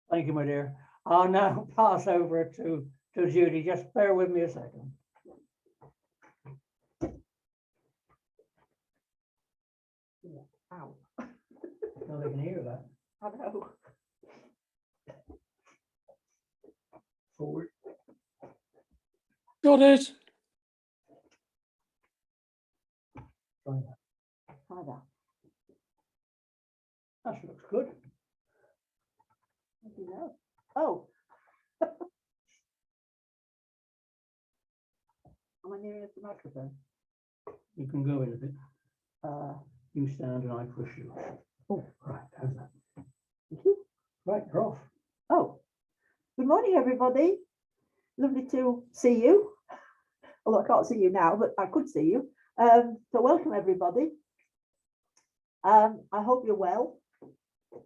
Thank you, my dear. I'll now pass over to Judy. Just bear with me a second. Ow. No, they can hear that. I know. Forward. Got it. Try that. Try that. That looks good. How do you know? Oh. Am I near enough the microphone? You can go in a bit. Uh, You stand and I push you. Oh. Right, how's that? thank you. Right, you're off. Oh, good morning, everybody. Lovely to see you. Although I can't see you now, but I could see you. So welcome, everybody. I hope you're well.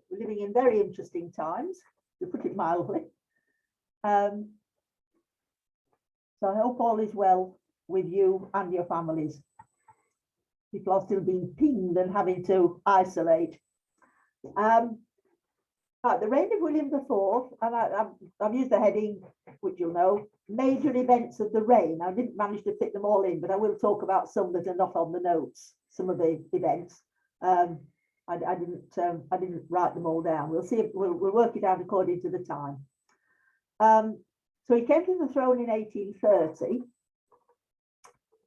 We're living in very interesting times, to put it mildly. So I hope all is well with you and your families. People are still being pinged and having to isolate. Right, the reign of William IV, and I've used the heading, which you'll know, major events of the reign. I didn't manage to fit them all in, but I will talk about some that are not on the notes, some of the events. I didn't write them all down. We'll see if we'll work it out according to the time. So he came to the throne in 1830,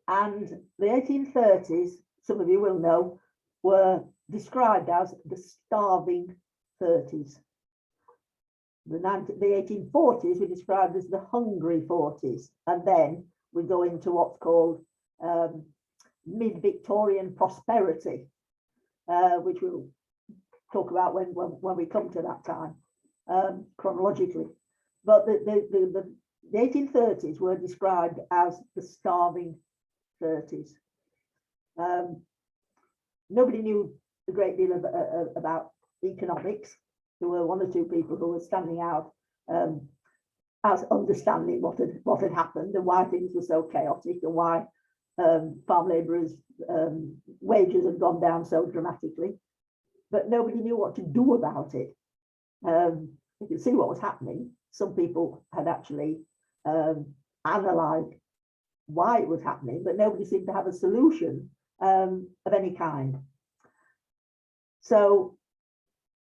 and the 1830s, some of you will know, were described as the starving 30s. The 1840s were described as the hungry 40s, and then we go into what's called mid-Victorian prosperity, which we'll talk about when we come to that time chronologically. But the 1830s were described as the starving 30s. Nobody knew a great deal about economics. There were one or two people who were standing out as understanding what had happened and why things were so chaotic and why farm labourers' wages had gone down so dramatically. But nobody knew what to do about it. You can see what was happening. Some people had actually analysed why it was happening, but nobody seemed to have a solution of any kind. So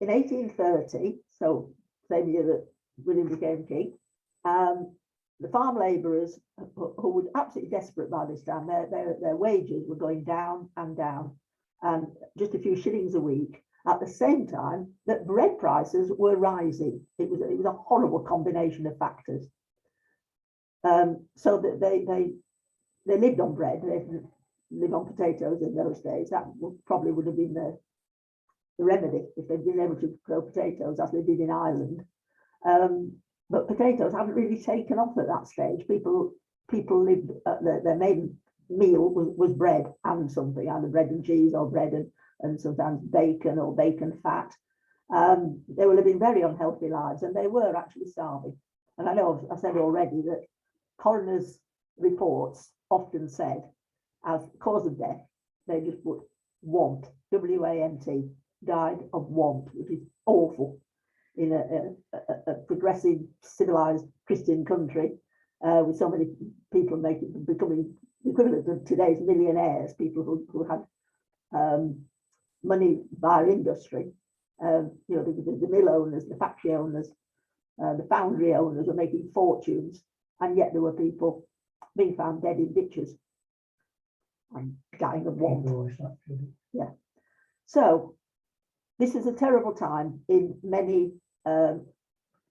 in 1830, so same year that William became king, the farm labourers who were absolutely desperate by this time, their wages were going down and down, and just a few shillings a week. At the same time that bread prices were rising. It was a horrible combination of factors. So that they lived on bread. They didn't live on potatoes in those days. That probably would have been the remedy if they'd been able to grow potatoes as they did in Ireland. But potatoes hadn't really taken off at that stage. People lived, their main meal was bread and something, either bread and cheese or bread and sometimes bacon or bacon fat. They were living very unhealthy lives, and they were actually starving. And I know I've said already that coroners' reports often said as cause of death, they just put want, W-A-N-T, died of want, which is awful in a progressive, civilized Christian country with so many people becoming the equivalent of today's millionaires, people who had money via industry. The mill owners, the factory owners, the foundry owners were making fortunes, and yet there were people being found dead in ditches and dying of want. Yeah. So this is a terrible time in many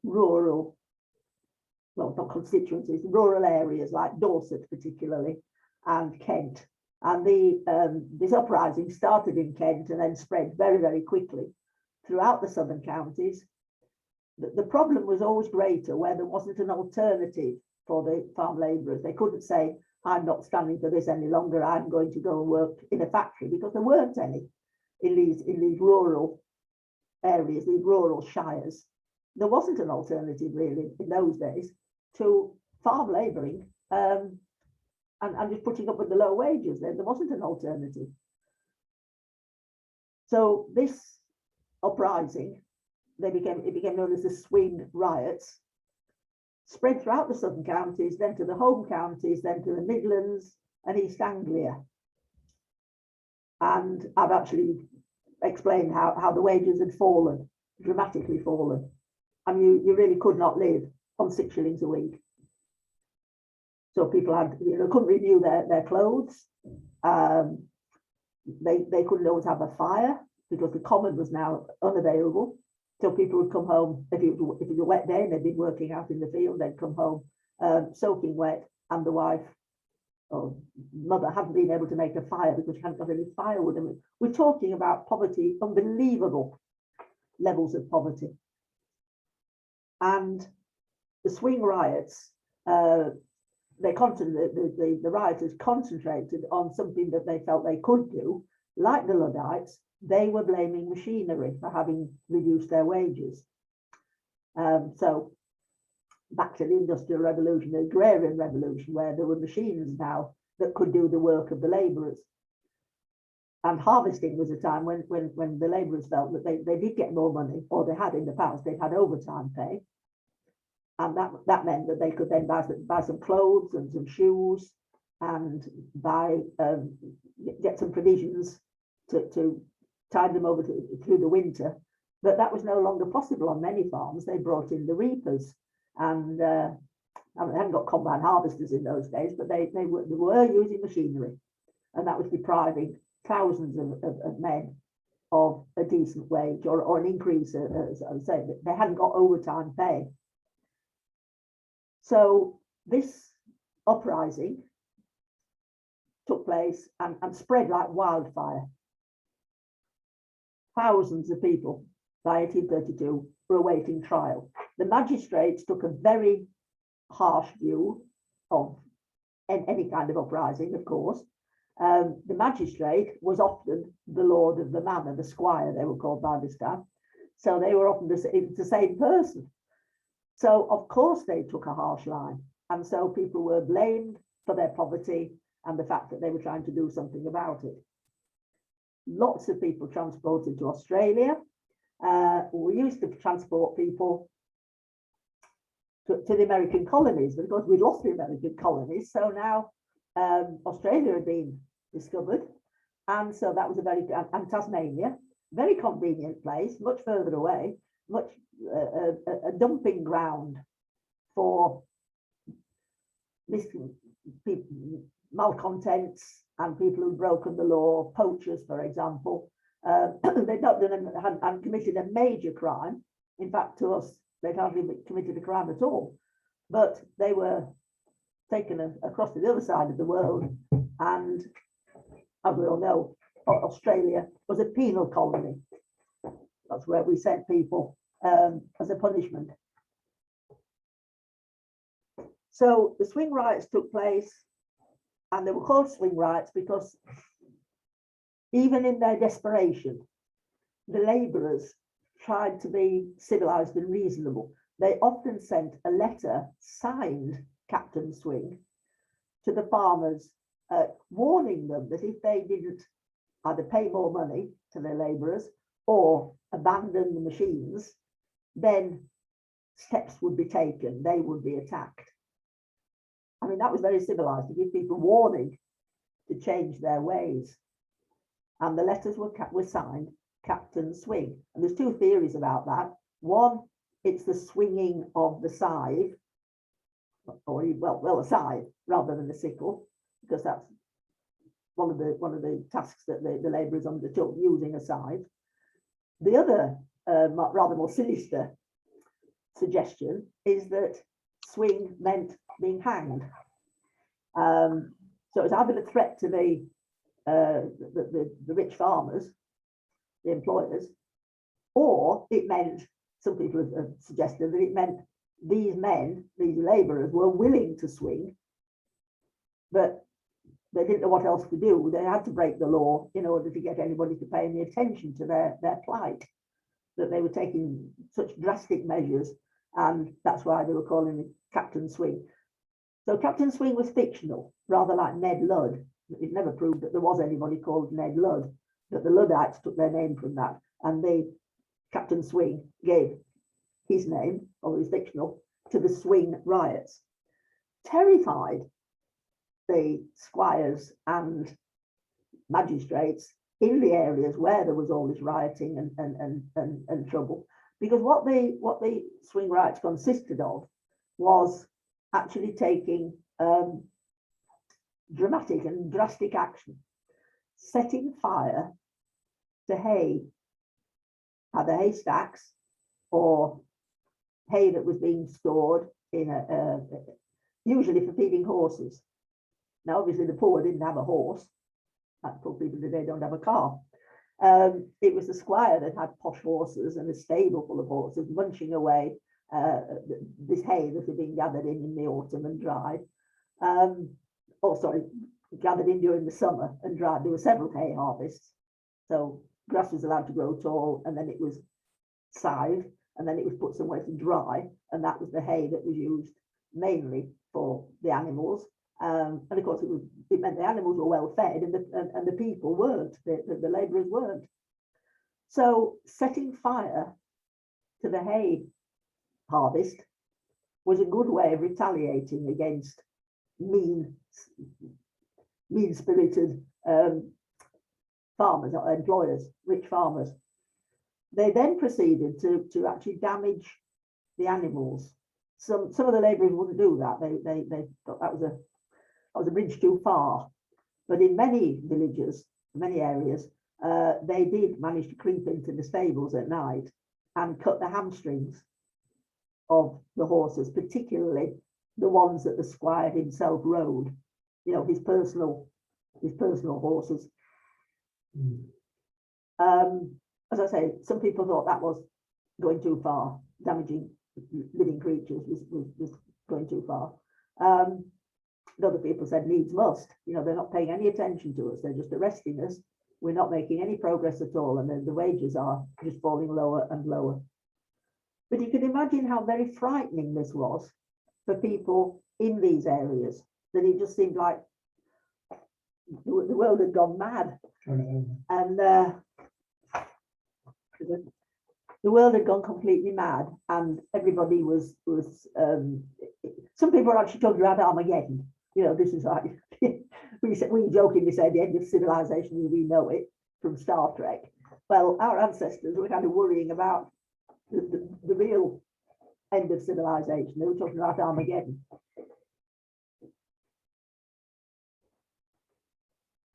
rural, well, not constituencies, rural areas like Dorset particularly, and Kent. And this uprising started in Kent and then spread very, very quickly throughout the southern counties. The problem was always greater where there wasn't an alternative for the farm labourers. They couldn't say, I'm not standing for this any longer, I'm going to go and work in a factory, because there weren't any in these rural areas, these rural shires. There wasn't an alternative really in those days to farm labouring and just putting up with the low wages. There wasn't an alternative. So this uprising it became known as the swing riots, spread throughout the southern counties, then to the home counties, then to the Midlands and East Anglia. And I've actually explained how the wages had fallen, dramatically fallen. I mean, you really could not live on 6 shillings a week. So people had, couldn't renew their clothes. They couldn't always have a fire because the common was now unavailable. So people would come home, if it was a wet day and they'd been working out in the field, they'd come home soaking wet, and the wife or mother hadn't been able to make a fire because she hadn't got any firewood. And we're talking about poverty, unbelievable levels of poverty. And the swing riots, the rioters concentrated on something that they felt they could do, like the Luddites. They were blaming machinery for having reduced their wages. So back to the Industrial Revolution, the Agrarian Revolution, where there were machines now that could do the work of the labourers. And harvesting was a time when the labourers felt that they did get more money, or they had in the past, they'd had overtime pay. And that meant that they could then buy some clothes and some shoes and get some provisions to tide them over through the winter. But that was no longer possible on many farms. They brought in the reapers, and they hadn't got combine harvesters in those days, but they were using machinery, and that was depriving thousands of men of a decent wage or an increase. As I say, they hadn't got overtime pay. So this uprising took place and spread like wildfire. Thousands of people by 1832 were awaiting trial. The magistrates took a very harsh view of any kind of uprising, of course. The magistrate was often the lord of the manor, the squire, they were called by this time. So they were often the same person. So, of course, they took a harsh line. And so people were blamed for their poverty and the fact that they were trying to do something about it. Lots of people transported to Australia. We used to transport people to the American colonies, but of course we'd lost the American colonies. So now Australia had been discovered. And so that was and Tasmania, very convenient place, much further away, a dumping ground for malcontents and people who'd broken the law, poachers, for example. They'd not had committed a major crime. In fact, to us, they'd hardly committed a crime at all. But they were taken across to the other side of the world. And as we all know, Australia was a penal colony. That's where we sent people as a punishment. So the swing riots took place, and they were called swing riots because even in their desperation, the labourers tried to be civilised and reasonable. They often sent a letter signed Captain Swing to the farmers, warning them that if they didn't either pay more money to their labourers or abandon the machines, then steps would be taken, they would be attacked. I mean, that was very civilized, to give people warning to change their ways. And the letters were signed Captain Swing. And there's two theories about that. One, it's the swinging of the scythe, or a scythe rather than the sickle, because that's one of the tasks that the labourers undertook, using a scythe. The other rather more sinister suggestion is that swing meant being hanged. So it was either a threat to the rich farmers, the employers, or it meant, some people have suggested that it meant these men, these labourers, were willing to swing, but they didn't know what else to do. They had to break the law in order to get anybody to pay any attention to their plight, that they were taking such drastic measures, and that's why they were calling it Captain Swing. So Captain Swing was fictional, rather like Ned Ludd. It never proved that there was anybody called Ned Ludd, but the Luddites took their name from that, and they Captain Swing gave his name, although it's fictional, to the Swing riots, terrified the squires and magistrates in the areas where there was all this rioting and trouble, because what the Swing riots consisted of was actually taking dramatic and drastic action, setting fire to hay, either haystacks or hay that was being stored in usually for feeding horses. Now, obviously, the poor didn't have a horse. Like poor people today don't have a car. It was the squire that had posh horses and a stable full of horses munching away this hay that had been gathered in the autumn and dried. Gathered in during the summer and dried. There were several hay harvests. So grass was allowed to grow tall, and then it was scythed, and then it was put somewhere to dry, and that was the hay that was used mainly for the animals. And of course, it meant the animals were well fed, and the people weren't. The labourers weren't. So setting fire to the hay harvest was a good way of retaliating against mean-spirited farmers or employers, rich farmers. They then proceeded to actually damage the animals. Some of the labourers wouldn't do that. They thought that was a bridge too far. But in many villages, many areas, they did manage to creep into the stables at night and cut the hamstrings of the horses, particularly the ones that the squire himself rode. You know, his personal horses. As I say, some people thought that was going too far, damaging living creatures was going too far. Other people said needs must. You know, they're not paying any attention to us. They're just arresting us. We're not making any progress at all, and then the wages are just falling lower and lower. But you can imagine how very frightening this was for people in these areas, that it just seemed like the world had gone mad. And the world had gone completely mad, and everybody was some people are actually talking about Armageddon. You know, this is like we jokingly say the end of civilization as we know it from Star Trek. Well, our ancestors were kind of worrying about the real end of civilization. They were talking about Armageddon.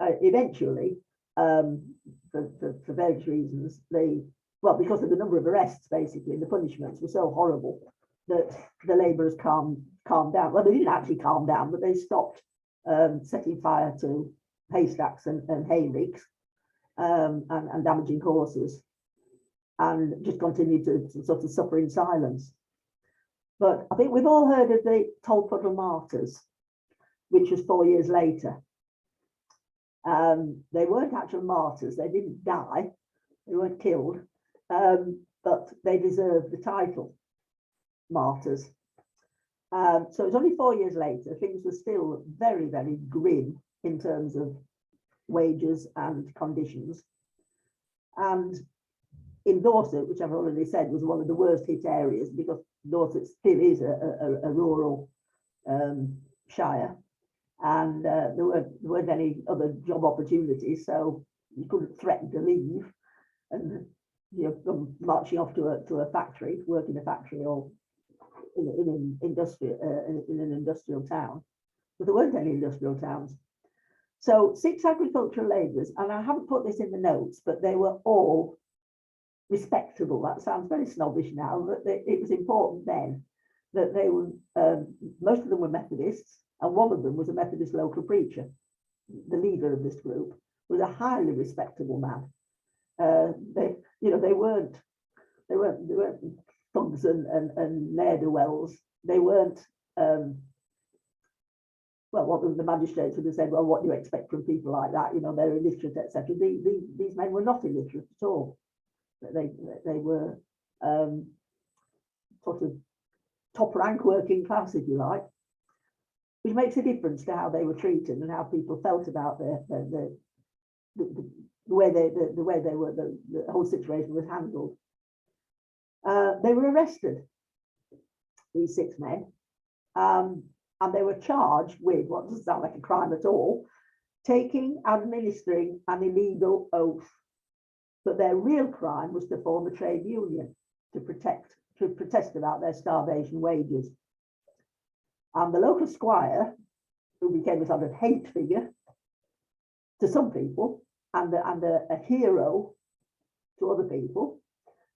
Eventually, for various reasons, because of the number of arrests, basically, the punishments were so horrible that the labourers calmed down. Well, they didn't actually calm down, but they stopped setting fire to haystacks and hay ricks and damaging horses, and just continued to sort of suffer in silence. But I think we've all heard of the Tolpuddle martyrs, which was 4 years later. They weren't actual martyrs. They didn't die. They weren't killed, but they deserved the title martyrs. So it's only 4 years later. Things were still very, very grim in terms of wages and conditions. And in Dorset, which I've already said was one of the worst hit areas, because Dorset still is a rural shire, and there weren't any other job opportunities, so you couldn't threaten to leave and come marching off to a factory, work in a factory or in an industrial town. But there weren't any industrial towns. So 6 agricultural labourers, and I haven't put this in the notes, but they were all respectable. That sounds very snobbish now, but it was important then that they were, most of them were Methodists, and one of them was a Methodist local preacher. The leader of this group was a highly respectable man. They weren't thugs and ne'er-do-wells. They weren't, what the magistrates would have said, well, what do you expect from people like that? You know, they're illiterate, etc. These men were not illiterate at all. They were sort of top rank working class, if you like, which makes a difference to how they were treated and how people felt about the way they were, the whole situation was handled. they were arrested, these 6 men, and they were charged with what doesn't sound like a crime at all, administering an illegal oath. But their real crime was to form a trade union to protest about their starvation wages. And the local squire, who became a sort of hate figure to some people and a hero to other people,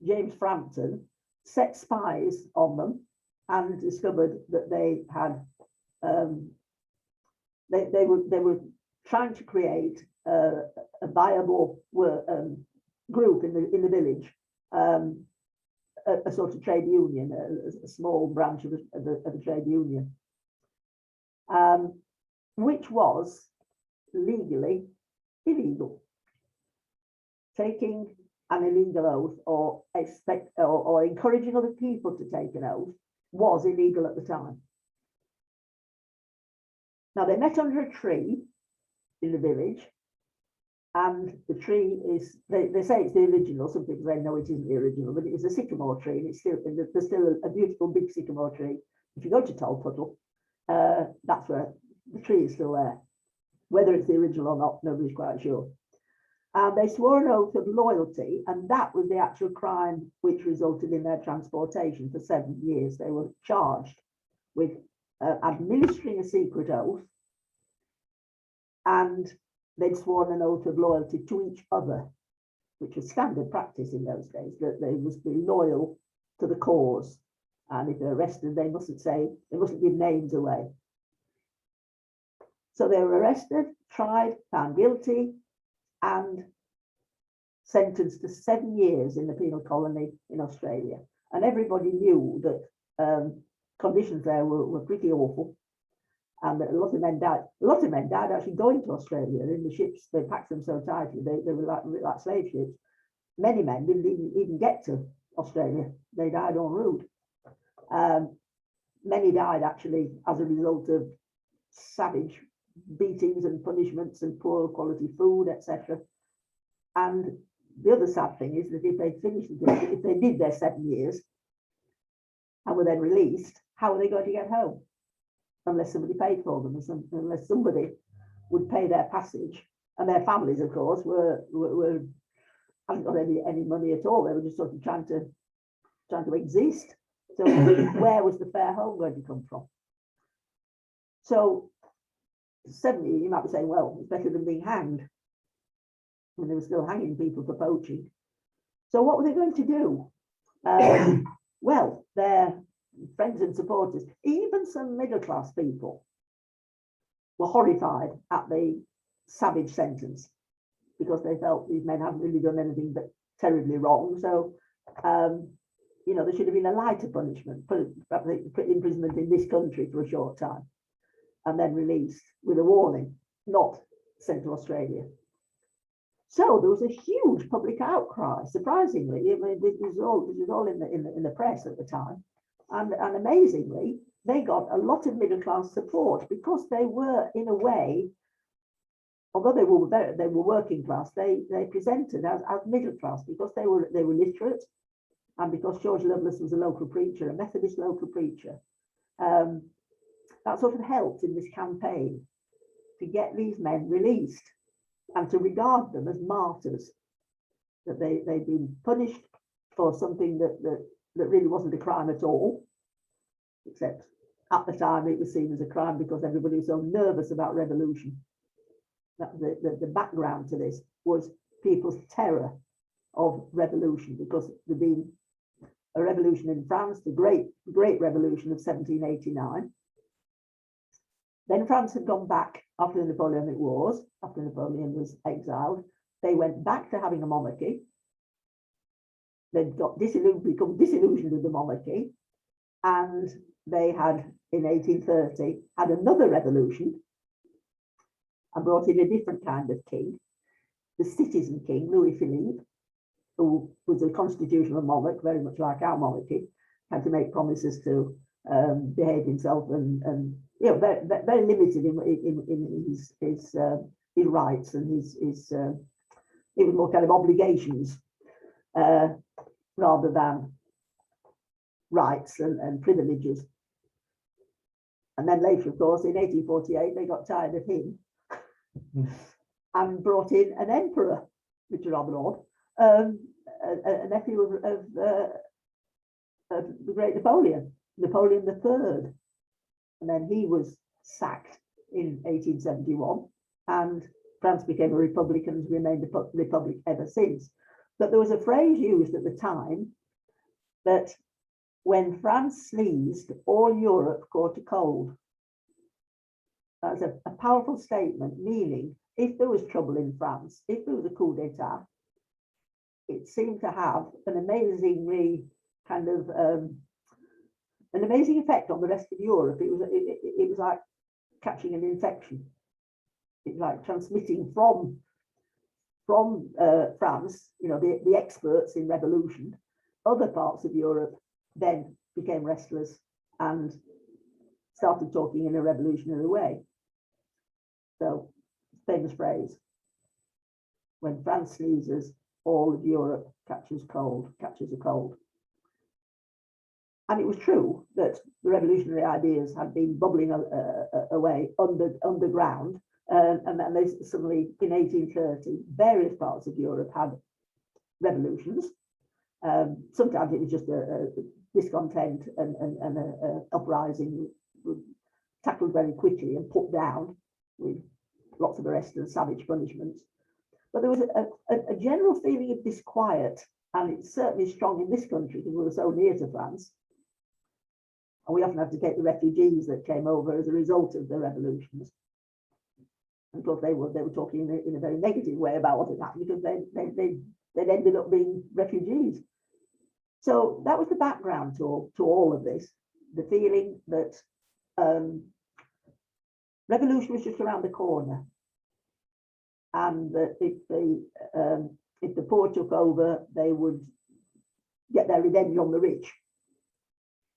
James Frampton, set spies on them and discovered that they had they were trying to create a viable group in the village, a sort of trade union, a small branch of a trade union, which was legally illegal. Taking an illegal oath or encouraging other people to take an oath was illegal at the time. Now they met under a tree in the village, and the tree is, they say it's the original, some people say no, it isn't the original, but it is a sycamore tree, and there's still a beautiful big sycamore tree. If you go to Tolpuddle, that's where the tree is still there. Whether it's the original or not, nobody's quite sure. And they swore an oath of loyalty, and that was the actual crime which resulted in their transportation for 7 years. They were charged with administering a secret oath, and they'd sworn an oath of loyalty to each other, which was standard practice in those days, that they must be loyal to the cause. And if they're arrested, they mustn't give names away. So they were arrested, tried, found guilty, and sentenced to 7 years in the penal colony in Australia. And everybody knew that conditions there were pretty awful, and that a lot of men died. A lot of men died actually going to Australia in the ships. They packed them so tightly, they were like slave ships. Many men didn't even get to Australia. They died en route. Many died actually as a result of savage beatings and punishments and poor quality food, etc. And the other sad thing is that if they did their 7 years and were then released, how are they going to get home? Unless somebody paid for them, unless somebody would pay their passage. And their families, of course, hadn't got any money at all. They were just sort of trying to exist. So where was the fair home going to come from? So 70, you might be saying, well, it's better than being hanged. When they were still hanging people for poaching. So what were they going to do? Well, their friends and supporters, even some middle-class people, were horrified at the savage sentence, because they felt these men hadn't really done anything but terribly wrong. So, there should have been a lighter punishment, put imprisonment in this country for a short time, and then released with a warning, not sent to Australia. So there was a huge public outcry. Surprisingly, I mean, this was all in the press at the time, and amazingly, they got a lot of middle class support, because they were, in a way, although they were working class, they presented as middle class, because they were literate, and because George Lovelace was a local preacher, a Methodist local preacher. That sort of helped in this campaign to get these men released, and to regard them as martyrs, that they'd been punished for something that really wasn't a crime at all, except at the time it was seen as a crime because everybody was so nervous about revolution. That the background to this was people's terror of revolution, because there'd been a revolution in France, the great revolution of 1789. Then France had gone back after the Napoleonic Wars, after Napoleon was exiled. They went back to having a monarchy. They'd become disillusioned with the monarchy, and they had, in 1830, had another revolution and brought in a different kind of king, the citizen king, Louis Philippe, who was a constitutional monarch, very much like our monarchy, had to make promises to behave himself and very limited in his rights and his even more kind of obligations, rather than rights and privileges. And then later, of course, in 1848, they got tired of him and brought in an emperor, which is rather odd, a nephew of the great Napoleon III. And then he was sacked in 1871, and France became a republic and has remained a republic ever since. But there was a phrase used at the time that when France sneezed, all Europe caught a cold. That's a powerful statement, meaning if there was trouble in France, if there was a coup d'etat, it seemed to have an amazingly kind of an amazing effect on the rest of Europe. It was like catching an infection. It's like transmitting from France, you know, the experts in revolution. Other parts of Europe then became restless and started talking in a revolutionary way. So, famous phrase, when France sneezes, all of Europe catches a cold. And it was true that the revolutionary ideas had been bubbling away underground, and then they suddenly, in 1830, various parts of Europe had revolutions. Sometimes it was just a discontent and an uprising tackled very quickly and put down with lots of arrests and savage punishments. But there was a general feeling of disquiet, and it's certainly strong in this country because we were so near to France. And we often have to take the refugees that came over as a result of the revolutions. And of course, they were talking in a very negative way about what had happened because they'd ended up being refugees. So that was the background to all of this, the feeling that revolution was just around the corner, and that if the poor took over, they would get their revenge on the rich.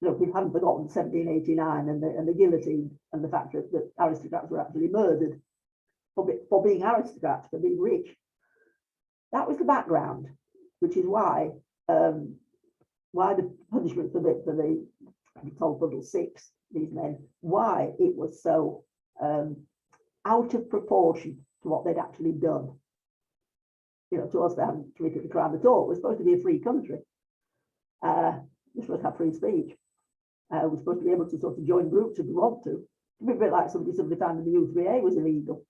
Look, we haven't forgotten 1789 and the guillotine, and the fact that aristocrats were actually murdered for being aristocrats, for being rich. That was the background, which is why the punishment for the Tolpuddle Six, these men, why it was so out of proportion to what they'd actually done. You know, to us, they hadn't committed the crime at all. We're supposed to be a free country. We're supposed to have free speech. We're supposed to be able to sort of join groups if we want to. It'd be a bit like somebody found in the U3A was illegal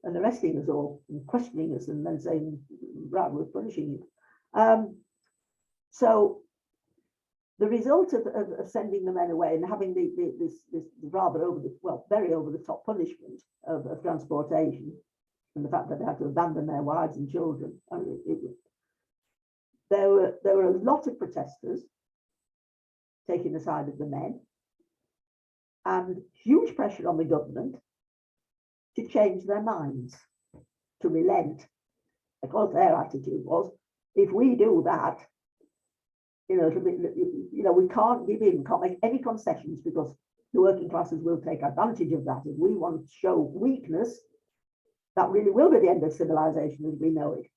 and arresting us all and questioning us and then saying, right, we're punishing you. So the result of sending the men away and having this rather very over the top punishment of transportation, and the fact that they had to abandon their wives and children, I mean, there were a lot of protesters taking the side of the men, and huge pressure on the government to change their minds, to relent. Because their attitude was, if we do that, we can't give in, can't make any concessions because the working classes will take advantage of that. If we want to show weakness, that really will be the end of civilization as we know it.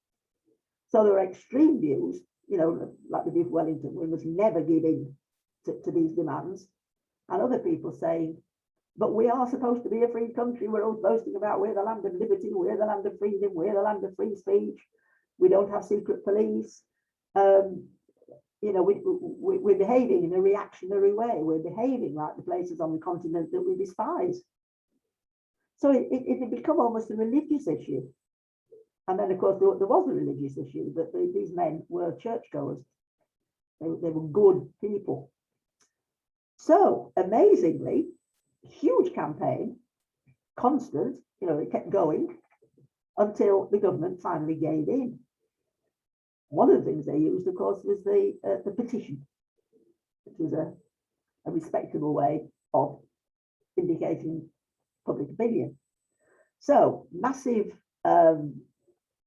So there are extreme views, like the Duke of Wellington, we must never give in to these demands, and other people saying, but we are supposed to be a free country. We're always boasting about we're the land of liberty, we're the land of freedom, we're the land of free speech. We don't have secret police. We're behaving in a reactionary way. We're behaving like the places on the continent that we despise. So it had become almost a religious issue. And then, of course, there was a religious issue that these men were churchgoers. They were good people. So, amazingly, huge campaign, constant, it kept going until the government finally gave in. One of the things they used, of course, was the petition, which was a respectable way of indicating public opinion. So, massive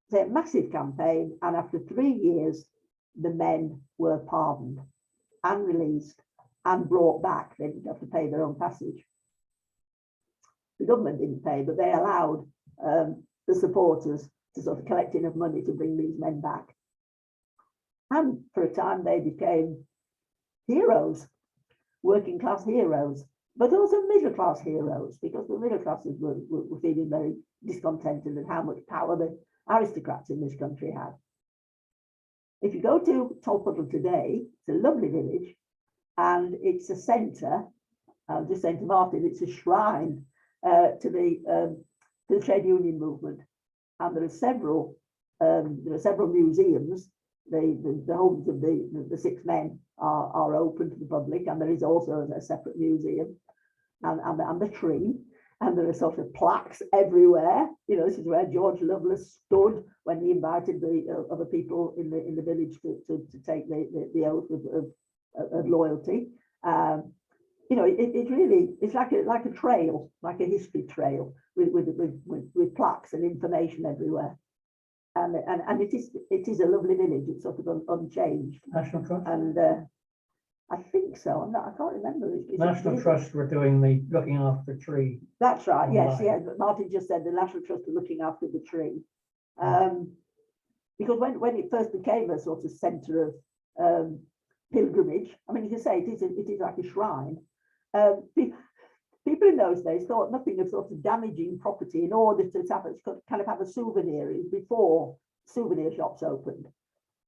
campaign, and after 3 years, the men were pardoned and released and brought back. They didn't have to pay their own passage. The government didn't pay, but they allowed the supporters to sort of collect enough money to bring these men back. And for a time, they became heroes working class heroes, but also middle class heroes, because the middle classes were feeling very discontented at how much power the aristocrats in this country had. If you go to Tolpuddle today, it's a lovely village, and it's a centre. Just saying to Martin, it's a shrine to the trade union movement, and there are several museums. The homes of the six men are open to the public, and there is also a separate museum, and the tree, and there are sort of plaques everywhere. You know, this is where George Lovelace stood when he invited the other people in the village to take the oath of loyalty. You know, it's like a trail, like a history trail with plaques and information everywhere. And it is a lovely village. It's sort of unchanged. National Trust? And I think so. I can't remember. National Trust were doing looking after the tree. That's right. Yes, Online. yes. But Martin just said the National Trust are looking after the tree. Because when it first became a sort of centre of pilgrimage, I mean, you can say it is like a shrine. People in those days thought nothing of sort of damaging property in order to kind of have a souvenir before souvenir shops opened.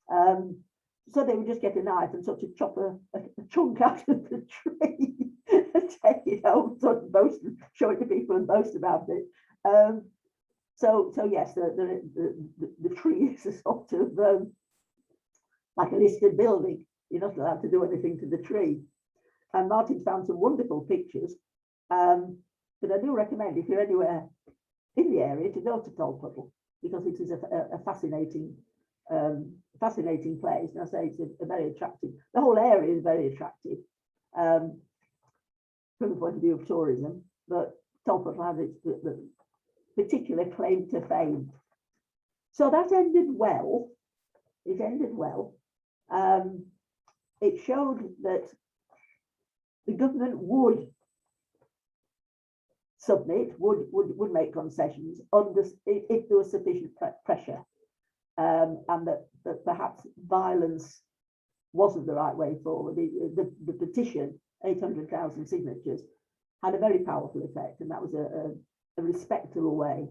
So they would just get a knife and sort of chop a chunk out of the tree and take it home, sort of boast, show it to people and boast about it. So yes, the tree is a sort of like a listed building. You're not allowed to do anything to the tree. And Martin found some wonderful pictures. But I do recommend, if you're anywhere in the area, to go to Tolpuddle, because it is a fascinating place. And I say it's a very attractive. The whole area is very attractive from the point of view of tourism. But Tolpuddle has its the particular claim to fame. So that ended well. It ended well. It showed that the government would submit, would make concessions if there was sufficient pressure, and that perhaps violence wasn't the right way forward. The petition, 800,000 signatures, had a very powerful effect, and that was a respectable way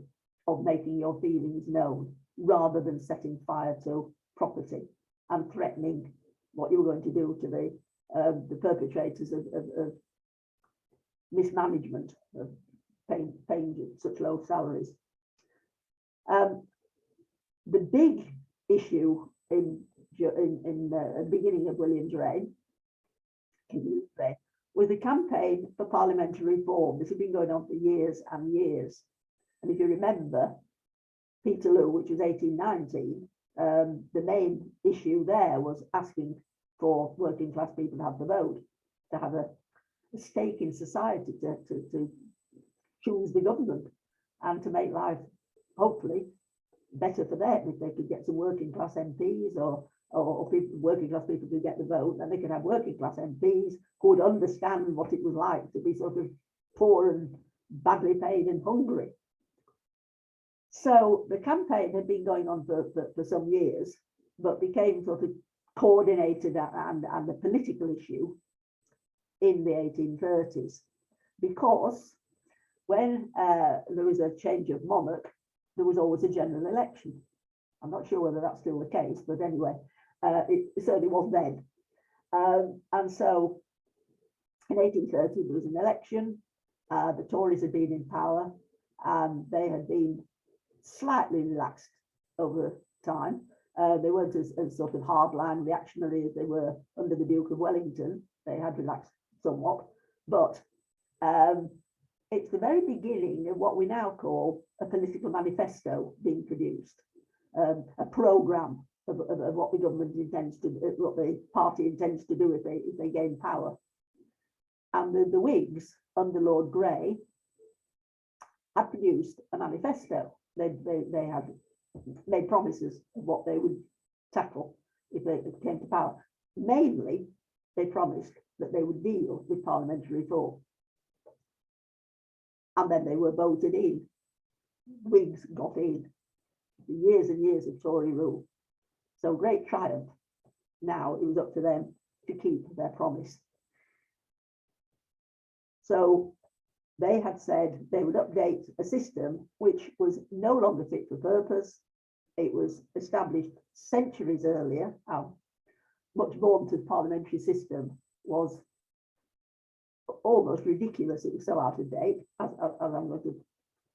of making your feelings known, rather than setting fire to property and threatening what you were going to do to the perpetrators of mismanagement, of paying such low salaries. The big issue in the beginning of William's reign was the campaign for parliamentary reform. This had been going on for years and years. And if you remember, Peterloo, which was 1819, the main issue there was asking for working class people to have the vote, to have a stake in society, to choose the government, and to make life hopefully better for them. If they could get some working class MPs or people, working class people could get the vote, then they could have working class MPs who would understand what it was like to be sort of poor and badly paid and hungry. So the campaign had been going on for some years, but became sort of coordinated and a political issue in the 1830s, because when there was a change of monarch, there was always a general election. I'm not sure whether that's still the case, but anyway, it certainly was then. And so in 1830, there was an election. The Tories had been in power, and they had been slightly relaxed over time. They weren't as sort of hardline reactionary as they were under the Duke of Wellington. They had relaxed somewhat, but it's the very beginning of what we now call a political manifesto being produced, a programme of what the government intends to, what the party intends to do if they gain power. And the Whigs under Lord Grey had produced a manifesto. They had made promises of what they would tackle if they came to power. Mainly, they promised that they would deal with parliamentary reform. And then they were voted in. Whigs got in. Years and years of Tory rule. So great triumph. Now it was up to them to keep their promise. So they had said they would update a system which was no longer fit for purpose. It was established centuries earlier. Our much vaunted parliamentary system was almost ridiculous. It was so out of date, as I'm going to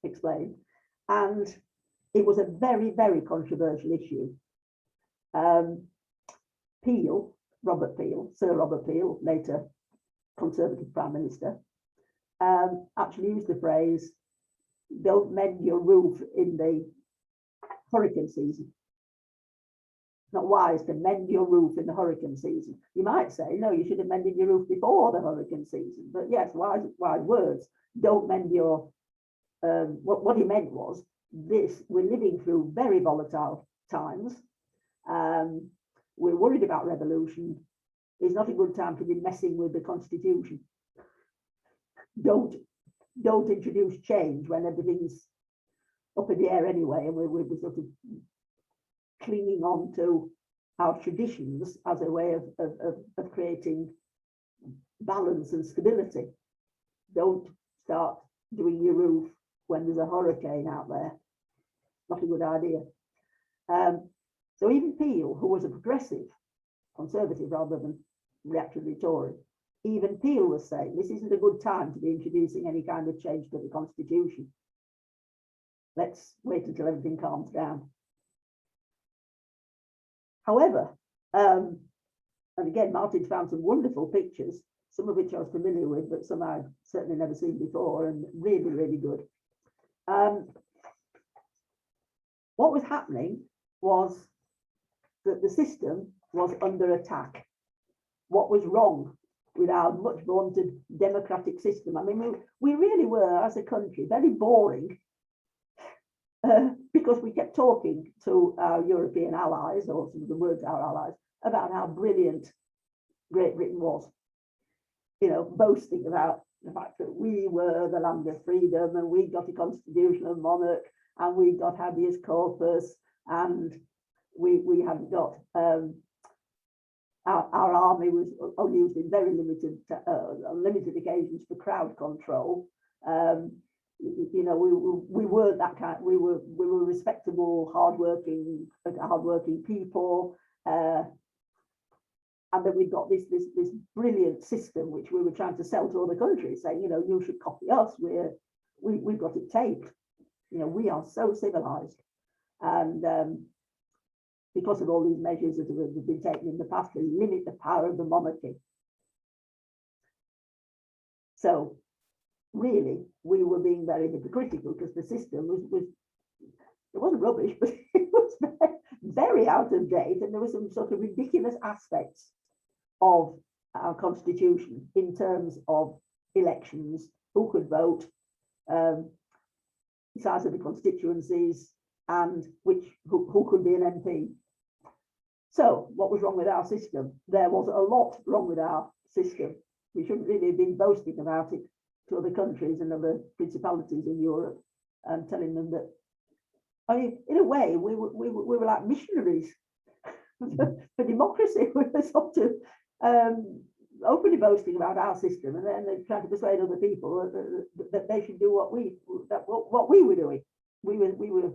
explain. And it was a very, very controversial issue. Peel, Robert Peel, Sir Robert Peel, later Conservative Prime Minister, actually used the phrase, "Don't mend your roof in the hurricane season." It's not wise to mend your roof in the hurricane season. You might say, no, you should have mended your roof before the hurricane season. But yes, wise words. Don't mend your, what he meant was this, we're living through very volatile times. We're worried about revolution. It's not a good time to be messing with the constitution. Don't introduce change when everything's up in the air anyway, and we're sort of clinging on to our traditions as a way of creating balance and stability. Don't start doing your roof when there's a hurricane out there. Not a good idea. So even Peel, who was a progressive, conservative rather than reactionary Tory, even Peel was saying this isn't a good time to be introducing any kind of change to the constitution. Let's wait until everything calms down. However, and again, Martin's found some wonderful pictures, some of which I was familiar with, but some I'd certainly never seen before, and really, really good. What was happening was that the system was under attack. What was wrong with our much vaunted democratic system? I mean, we really were, as a country, very boring because we kept talking to our European allies, or some of the words our allies, about how brilliant Great Britain was. You know, boasting about the fact that we were the land of freedom and we got a constitutional monarch and we got habeas corpus and we hadn't got our army was only used in very limited occasions for crowd control. You know, we were that kind. We were respectable, hardworking people, and then we got this brilliant system which we were trying to sell to other countries, saying, you know, you should copy us. We've got it taped. You know, we are so civilized, and because of all these measures that have been taken in the past to limit the power of the monarchy. So really, we were being very hypocritical because the system was it wasn't rubbish, but it was very out of date, and there were some sort of ridiculous aspects of our constitution in terms of elections, who could vote, the size of the constituencies, and who could be an MP. So what was wrong with our system? There was a lot wrong with our system. We shouldn't really have been boasting about it to other countries and other principalities in Europe and telling them that, I mean, in a way, we were like missionaries for democracy. We were sort of openly boasting about our system, and then they're trying to persuade other people that they should do what we were doing. We were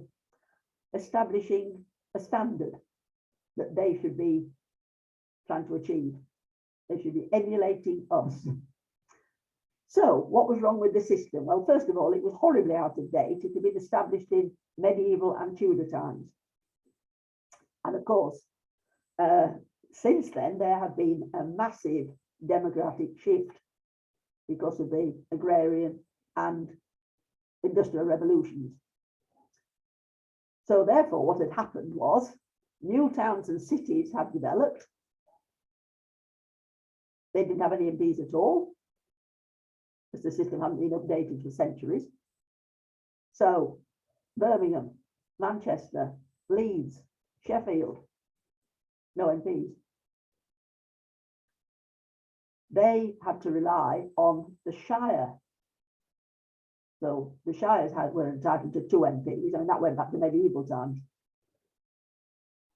establishing a standard that they should be trying to achieve. They should be emulating us. So what was wrong with the system? Well, first of all, it was horribly out of date. It had been established in medieval and Tudor times. And of course, since then, there had been a massive demographic shift because of the agrarian and industrial revolutions. So therefore, what had happened was new towns and cities had developed. They didn't have any MPs at all, because the system hadn't been updated for centuries. So Birmingham, Manchester, Leeds, Sheffield, no MPs. They had to rely on the Shire. So the Shires were entitled to 2 MPs, and that went back to medieval times.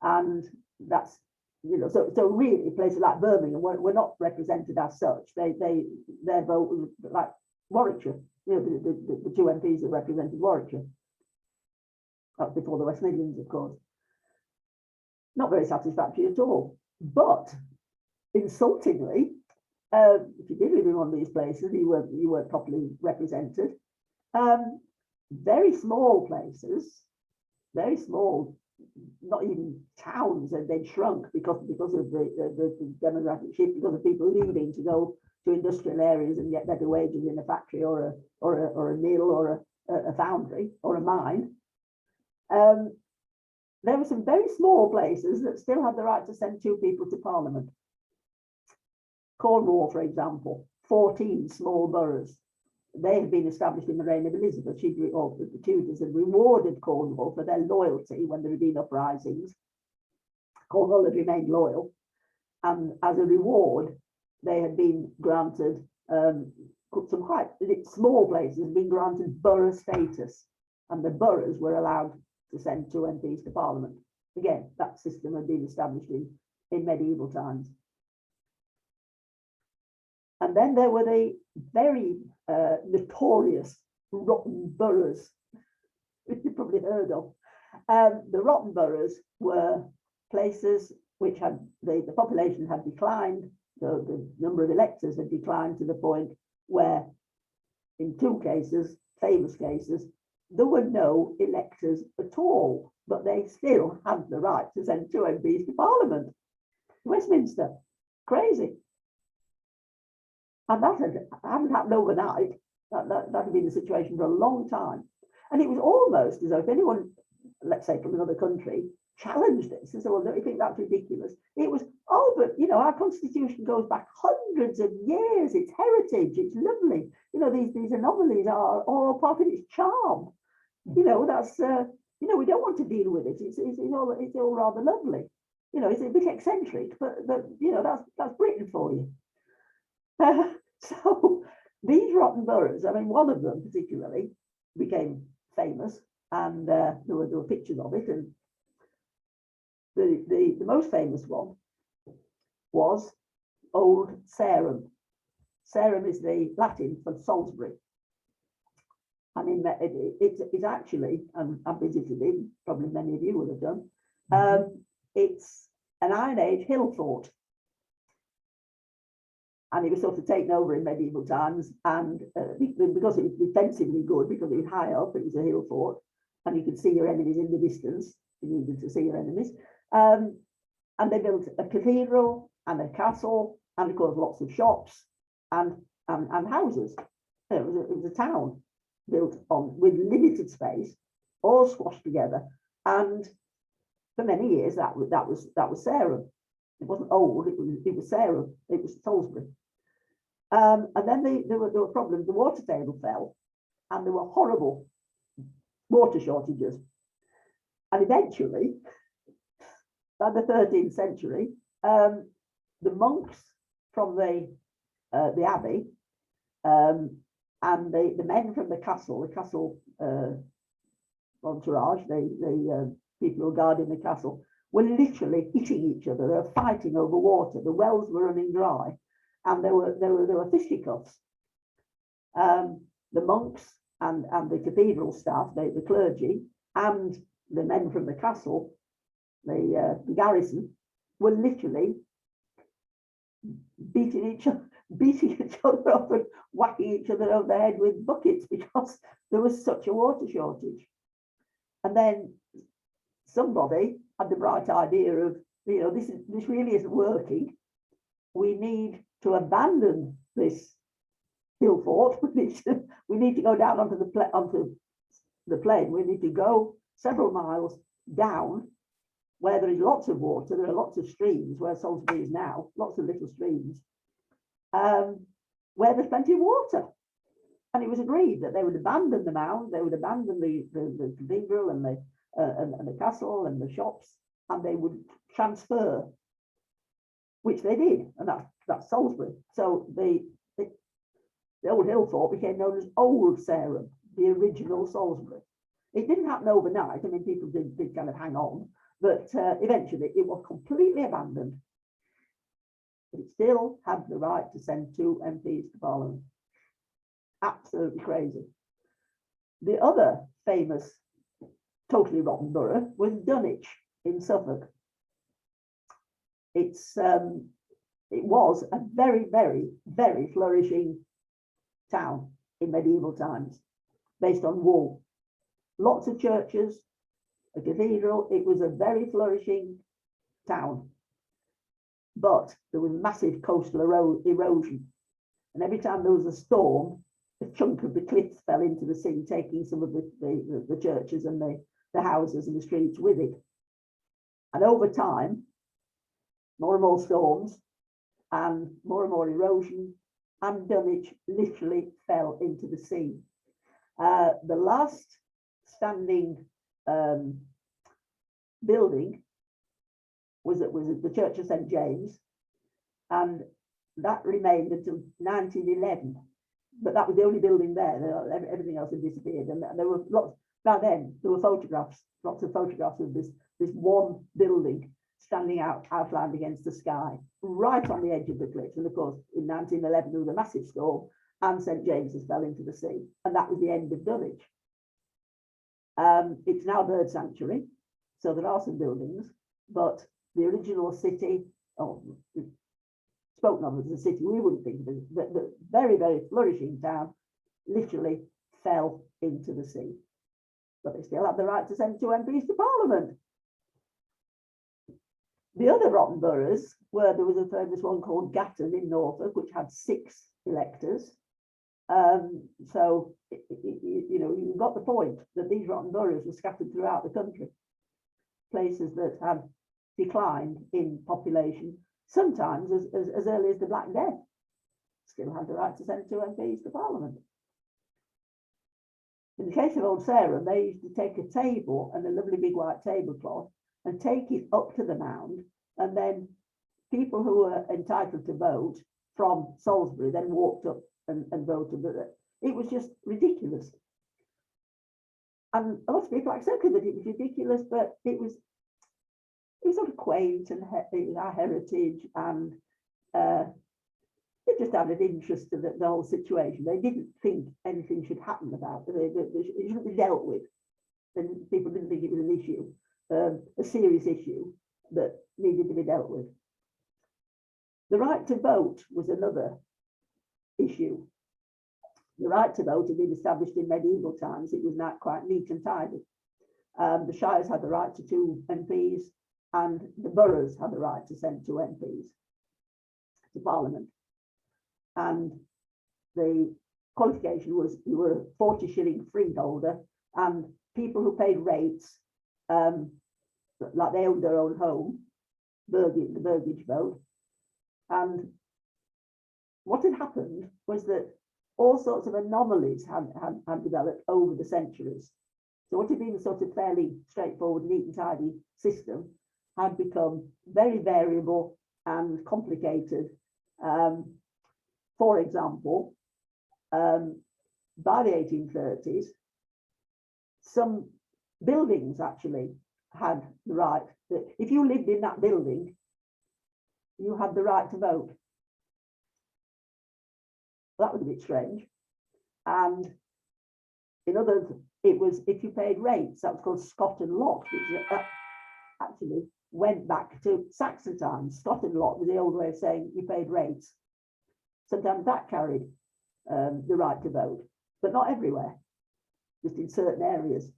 And that's, you know, so really places like Birmingham were not represented as such. Their vote was like Warwickshire, you know, the two MPs that represented Warwickshire. That's before the West Midlands, of course. Not very satisfactory at all. But insultingly, if you did live in one of these places, you weren't properly represented. Very small places, very small, not even towns, and they'd shrunk because of the demographic shift, because of people leaving to go to industrial areas and get better wages in a factory or a mill or a foundry or a mine. There were some very small places that still had the right to send two people to Parliament. Cornwall, for example, 14 small boroughs. They had been established in the reign of Elizabeth. The Tudors had rewarded Cornwall for their loyalty when there had been uprisings. Cornwall had remained loyal, and as a reward, they had been granted some quite small places had been granted borough status, and the boroughs were allowed to send two MPs to Parliament. Again, that system had been established in medieval times. And then there were the very notorious rotten boroughs, which you've probably heard of. The rotten boroughs were places which had the population had declined, the number of electors had declined to the point where, in two cases, famous cases, there were no electors at all, but they still had the right to send two MPs to Parliament. Westminster, crazy. And that hadn't happened overnight. That had been the situation for a long time. And it was almost as though if anyone, let's say from another country, challenged this and said, well, don't you think that's ridiculous? It was, oh, but, you know, our constitution goes back hundreds of years. It's heritage. It's lovely. You know, these anomalies are all part of its charm. You know, that's, you know, we don't want to deal with it. It's all rather lovely. You know, it's a bit eccentric, but you know, that's Britain for you. So these rotten boroughs, I mean, one of them particularly became famous, and there were pictures of it. And the most famous one was Old Sarum. Sarum is the Latin for Salisbury. I mean, it's actually, and I've visited it, probably many of you would have done. It's an Iron Age hill fort. And it was sort of taken over in medieval times, and because it was defensively good, because it was high up, it was a hill fort, and you could see your enemies in the distance. You needed to see your enemies. And they built a cathedral and a castle, and of course lots of shops and houses. It was a town built on with limited space, all squashed together. And for many years, that was Sarum. It wasn't old. It was Sarum. It was Salisbury. And then there were problems. The water table fell, and there were horrible water shortages. And eventually, by the 13th century, the monks from the abbey and the men from the castle entourage, the people who were guarding the castle, were literally hitting each other. They were fighting over water. The wells were running dry, and there were fisticuffs. The monks and the cathedral staff, the clergy, and the men from the castle, the garrison, were literally beating each other up and whacking each other over the head with buckets because there was such a water shortage. And then somebody had the bright idea of, you know, this really isn't working. We need to abandon this hill fort. We need to go down onto the plain. We need to go several miles down where there is lots of water. There are lots of streams where Salisbury is now, lots of little streams, where there's plenty of water. And it was agreed that they would abandon the mound, they would abandon the cathedral and the castle and the shops, and they would transfer, which they did, and that's Salisbury. So the old hill fort became known as Old Sarum, the original Salisbury. It didn't happen overnight. I mean, people did kind of hang on, but eventually it was completely abandoned. But it still had the right to send two MPs to Parliament. absolutely crazy. The other famous, totally rotten borough was Dunwich in Suffolk. It was a very, very, very flourishing town in medieval times, based on wool. Lots of churches, a cathedral. It was a very flourishing town. But there was massive coastal erosion. And every time there was a storm, a chunk of the cliffs fell into the sea, taking some of the churches and the houses and the streets with it. And over time, more and more storms and more erosion, and Dunwich literally fell into the sea. The last standing building was the Church of St. James, and that remained until 1911. But that was the only building there. Everything else had disappeared, and there were lots. By then, there were lots of photographs of this one building standing outlined against the sky, right on the edge of the cliff. And of course, in 1911, there was a massive storm, and St. James's fell into the sea, and that was the end of Dunwich. It's now a bird sanctuary, so there are some buildings, but the original city, spoken of as a city, we wouldn't think of it, but the very, very flourishing town literally fell into the sea. But they still have the right to send 2 MPs to Parliament. The other rotten boroughs were, there was a famous one called Gatton in Norfolk, which had 6 electors. So, you got the point that these rotten boroughs were scattered throughout the country. Places that have declined in population, sometimes as early as the Black Death, still had the right to send 2 MPs to Parliament. In the case of Old Sarum, they used to take a table and a lovely big white tablecloth and take it up to the mound, and then people who were entitled to vote from Salisbury then walked up and voted. It was just ridiculous. And a lot of people accepted that it was ridiculous, but it was sort of quaint, and it was our heritage, and it just added interest to the whole situation. They didn't think anything should happen about it. It shouldn't be dealt with. And people didn't think it was an issue, a serious issue that needed to be dealt with. The right to vote was another issue. The right to vote had been established in medieval times. It was not quite neat and tidy. The shires had the right to 2 MPs, and the boroughs had the right to send 2 MPs to Parliament. And the qualification was you were a 40-shilling freeholder, and people who paid rates, like they owned their own home, the burgage vote. And what had happened was that all sorts of anomalies had developed over the centuries. So what had been a sort of fairly straightforward, neat and tidy system had become very variable and complicated. For example, by the 1830s, some buildings actually had the right that if you lived in that building, you had the right to vote. That was a bit strange. And in others, it was if you paid rates, that was called Scot and Lot, which actually went back to Saxon times. Scot and Lot was the old way of saying you paid rates. Sometimes that carried the right to vote, but not everywhere, just in certain areas.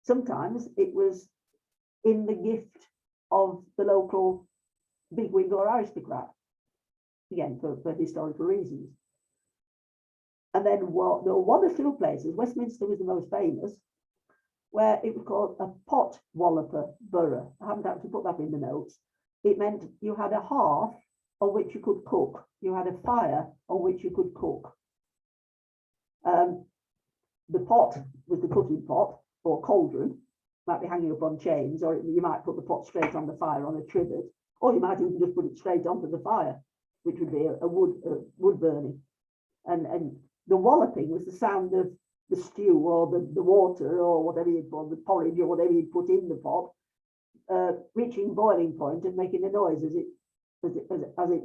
Sometimes it was in the gift of the local bigwig or aristocrat, again, for historical reasons. And then there were 1 or 2 places, Westminster was the most famous, where it was called a pot walloper borough. I haven't actually put that in the notes. It meant you had a hearth on which you could cook. You had a fire on which you could cook. The pot was the cooking pot or cauldron, might be hanging up on chains, or you might put the pot straight on the fire on a trivet, or you might even just put it straight onto the fire, which would be a wood burning. And the walloping was the sound of the stew or the water or whatever you'd put, the porridge or whatever you'd put in the pot, reaching boiling point and making a noise as it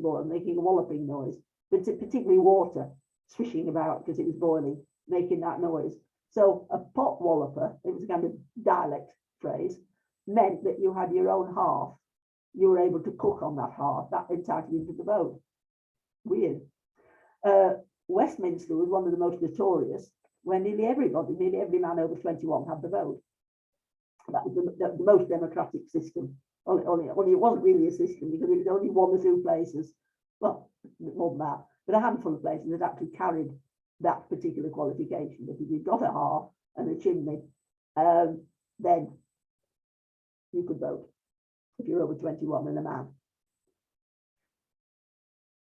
boiled, making a walloping noise. particularly water swishing about because it was boiling, making that noise. So a pot walloper, it was a kind of dialect phrase, meant that you had your own hearth. You were able to cook on that hearth. That entitled you to the vote. Weird. Westminster was one of the most notorious, where nearly every man over 21 had the vote. That was the most democratic system. Only it wasn't really a system because it was only one or two places, well, more than that, but a handful of places that actually carried that particular qualification. That if you got a hearth and a chimney, then you could vote if you're over 21 and a man.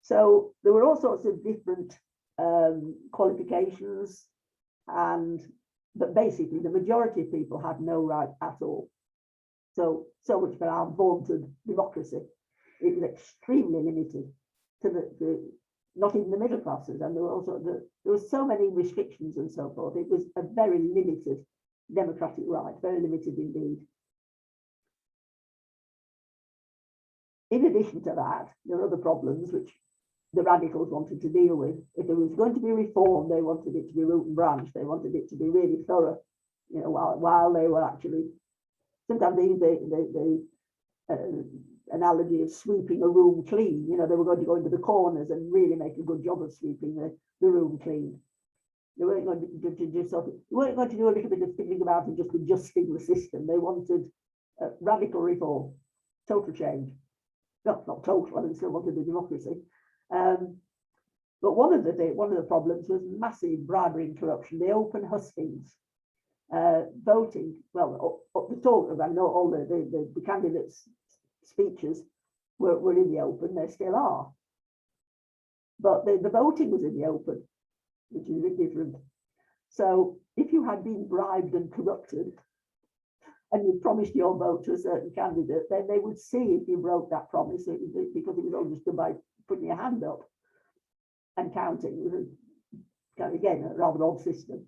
So there were all sorts of different qualifications, but basically the majority of people had no right at all. So much for our vaunted democracy. It was extremely limited to the not even the middle classes, and there were so many restrictions and so forth. It was a very limited democratic right, very limited indeed. In addition to that, there are other problems which the radicals wanted to deal with. If there was going to be reform, they wanted it to be root and branch. They wanted it to be really thorough, you know, while they were actually, sometimes the analogy of sweeping a room clean, you know, they were going to go into the corners and really make a good job of sweeping the room clean. They weren't going to just sort of, they weren't going to do a little bit of thinking about it, just adjusting the system. They wanted radical reform, total change. Not total, they still wanted the democracy. But one of the problems was massive bribery and corruption, the open hustings, voting. Well, up the talk of, I know all the candidates' speeches were in the open, they still are. But the voting was in the open, which is a bit different. So if you had been bribed and corrupted, and you promised your vote to a certain candidate, then they would see if you broke that promise, because it was all just done by putting your hand up and counting. It was, again, a rather odd system.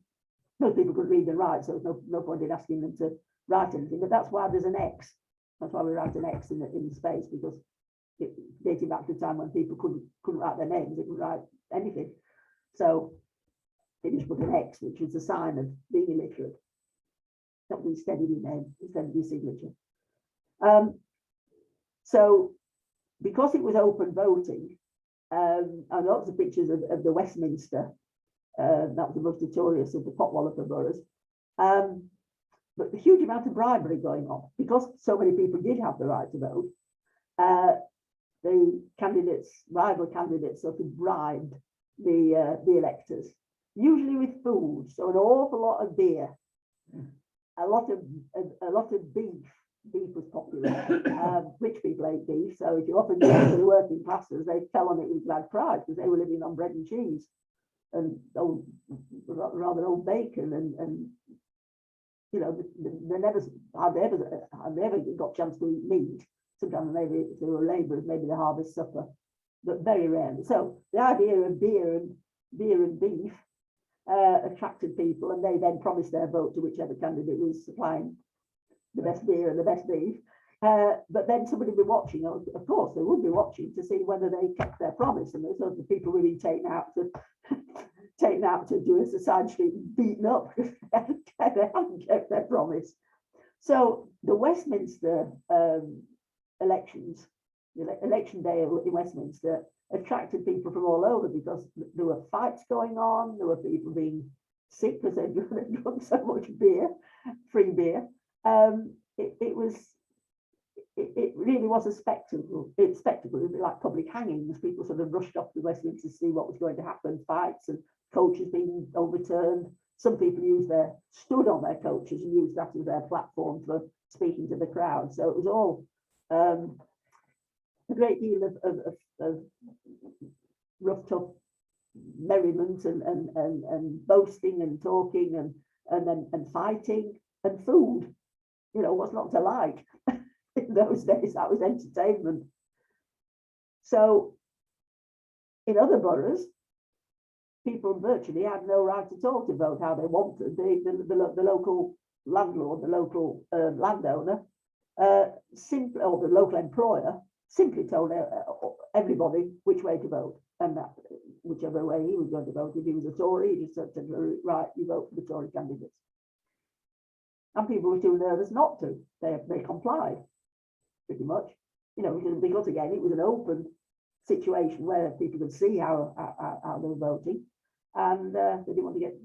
Most people could read and write, so there's no point in asking them to write anything. But that's why there's an X. That's why we write an X in the space, because dating back to the time when people couldn't write their names, they couldn't write anything. So they just put an X, which was a sign of being illiterate. Not instead of your name, instead of your signature. So because it was open voting, and lots of pictures of the Westminster, that was the most notorious of the potwalloper boroughs, but a huge amount of bribery going on. Because so many people did have the right to vote, the rival candidates sort of bribed the electors, usually with food, so an awful lot of beer. A lot of beef. Beef was popular. Rich people ate beef, so if you offered beef to the working classes, they fell on it with glad pride because they were living on bread and cheese and rather old bacon, and you know, they hardly ever got a chance to eat meat. Sometimes maybe if they were labourers, maybe the harvest supper, but very rarely. So the idea of beer and beef attracted people, and they then promised their vote to whichever candidate was supplying the best beer and the best beef. But then somebody would be watching, of course, they would be watching to see whether they kept their promise. And there's sort of people were being taken out to do a side street and beaten up because they hadn't kept their promise. So the Westminster elections, the election day in Westminster, attracted people from all over because there were fights going on, there were people being sick because they'd drunk so much beer, free beer. It really was a spectacle. It was like public hangings. People sort of rushed off to Westminster to see what was going to happen, fights and coaches being overturned. Some people stood on their coaches and used that as their platform for speaking to the crowd. So it was all a great deal of rough, tough merriment and boasting and talking and fighting and food. You know, what's not to like in those days? That was entertainment. So in other boroughs, people virtually had no right at all to vote how they wanted. The local landlord, the local landowner, simply, or the local employer, simply told everybody which way to vote, and whichever way he was going to vote. If he was a Tory, he just said, right, you vote for the Tory candidates. And people were too nervous not to. They complied, pretty much. You know, because again, it was an open situation where people could see how they were voting, and they didn't want to get,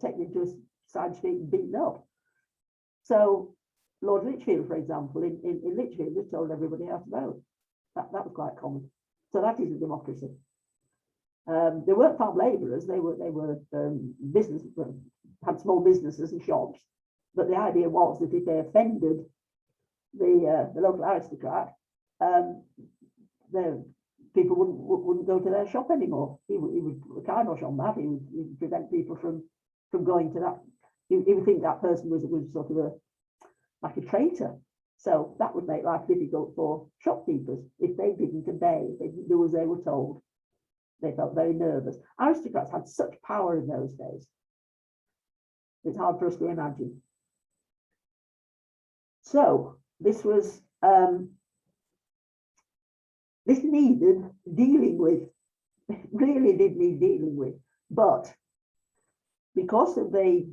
taken into a side street and beaten up. So Lord Lichfield, for example, in Lichfield, just told everybody how to vote. That was quite common. So that is a democracy. They weren't farm labourers. They were business, had small businesses and shops. But the idea was that if they offended the local aristocrat, the people wouldn't go to their shop anymore. He would kibosh on that. He would prevent people from going to that. He would think that person was sort of like a traitor. So that would make life difficult for shopkeepers if they didn't obey, if they didn't do as they were told. They felt very nervous. Aristocrats had such power in those days. It's hard for us to imagine. So this was this needed dealing with, really did need dealing with, but because of the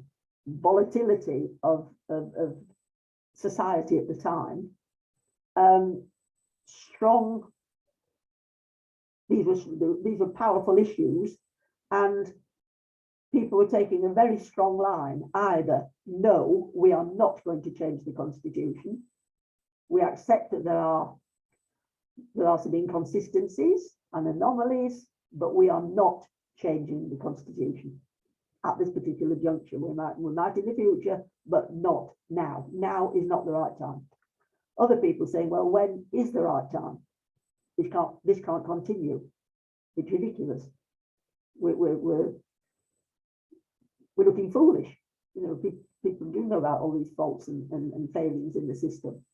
volatility of society at the time, these were powerful issues, and people were taking a very strong line. Either, no, we are not going to change the constitution. We accept that there are some inconsistencies and anomalies, but we are not changing the constitution at this particular juncture. We might in the future, but not now. Now is not the right time. Other people saying, well, when is the right time? This can't continue. It's ridiculous. We're looking foolish. You know, people do know about all these faults and failings in the system,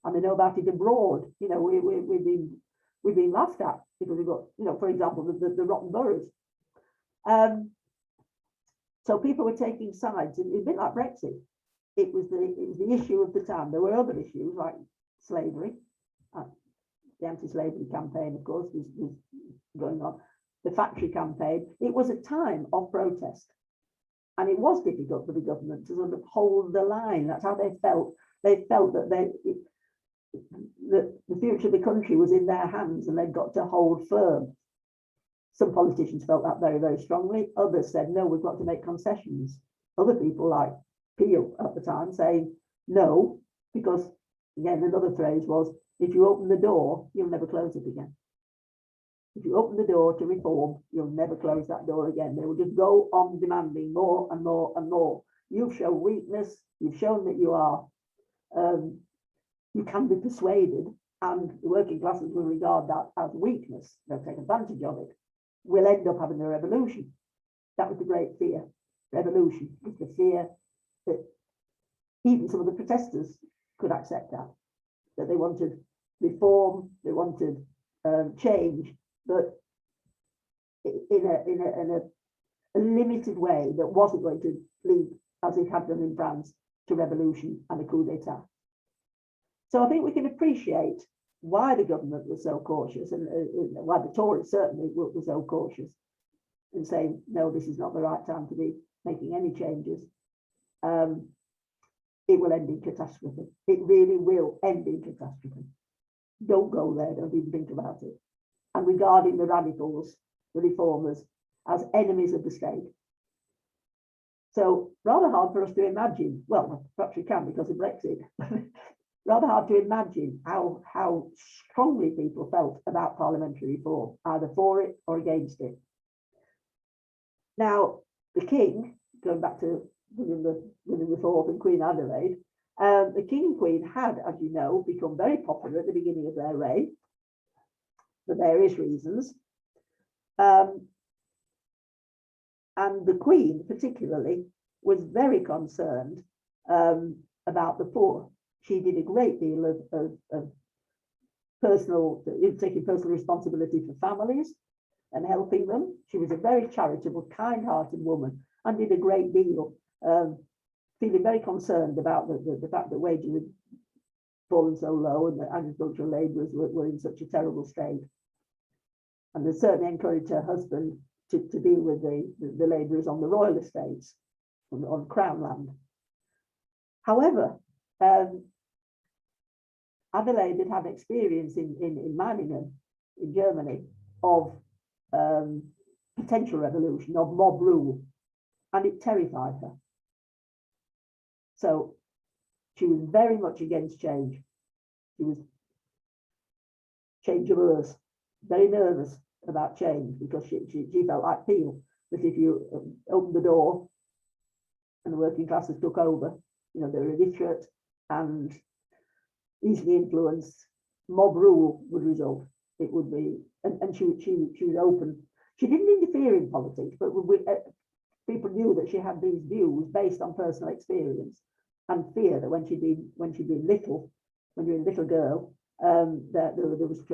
and they know about it abroad. You know, we've been laughed at because we've got, you know, for example, the rotten boroughs. So people were taking sides. It was a bit like Brexit. It was the issue of the time. There were other issues like slavery. The anti-slavery campaign, of course, was going on. The factory campaign. It was a time of protest. And it was difficult for the government to sort of hold the line. That's how they felt. They felt that the future of the country was in their hands and they'd got to hold firm. Some politicians felt that very, very strongly. Others said, no, we've got to make concessions. Other people, like Peel at the time, saying no, because, again, another phrase was, if you open the door, you'll never close it again. If you open the door to reform, you'll never close that door again. They will just go on demanding more and more and more. You've shown weakness. You've shown that you are, you can be persuaded, and the working classes will regard that as weakness. They'll take advantage of it. We'll end up having a revolution. That was the great fear. Revolution was the fear that even some of the protesters could accept that they wanted reform, they wanted change, but in a limited way that wasn't going to lead, as it had done in France, to revolution and a coup d'etat. So I think we can appreciate why the government was so cautious, and why the Tories certainly were so cautious in saying, no, this is not the right time to be making any changes. It will end in catastrophe. It really will end in catastrophe. Don't go there, don't even think about it. And regarding the radicals, the reformers, as enemies of the state. So rather hard for us to imagine, well, perhaps we can because of Brexit, rather hard to imagine how strongly people felt about parliamentary reform, either for it or against it. Now, the king, going back to William IV and Queen Adelaide, the king and queen had, as you know, become very popular at the beginning of their reign for various reasons. And the queen particularly was very concerned about the poor. She did a great deal of taking personal responsibility for families and helping them. She was a very charitable, kind-hearted woman and did a great deal, feeling very concerned about the fact that wages had fallen so low and that agricultural labourers were in such a terrible state. and they certainly encouraged her husband to deal with the labourers on the royal estates, on crown land. However, Adelaide had had experience in Meiningen, in Germany, of potential revolution, of mob rule, and it terrified her. So she was very much against change. She was change averse, very nervous about change, because she felt like Peel, that if you opened the door and the working classes took over, you know, they were illiterate and easily influenced, mob rule would result. It would be, and she was open. She didn't interfere in politics, but people knew that she had these views based on personal experience and fear that when she'd been little, when you were a little girl, that there was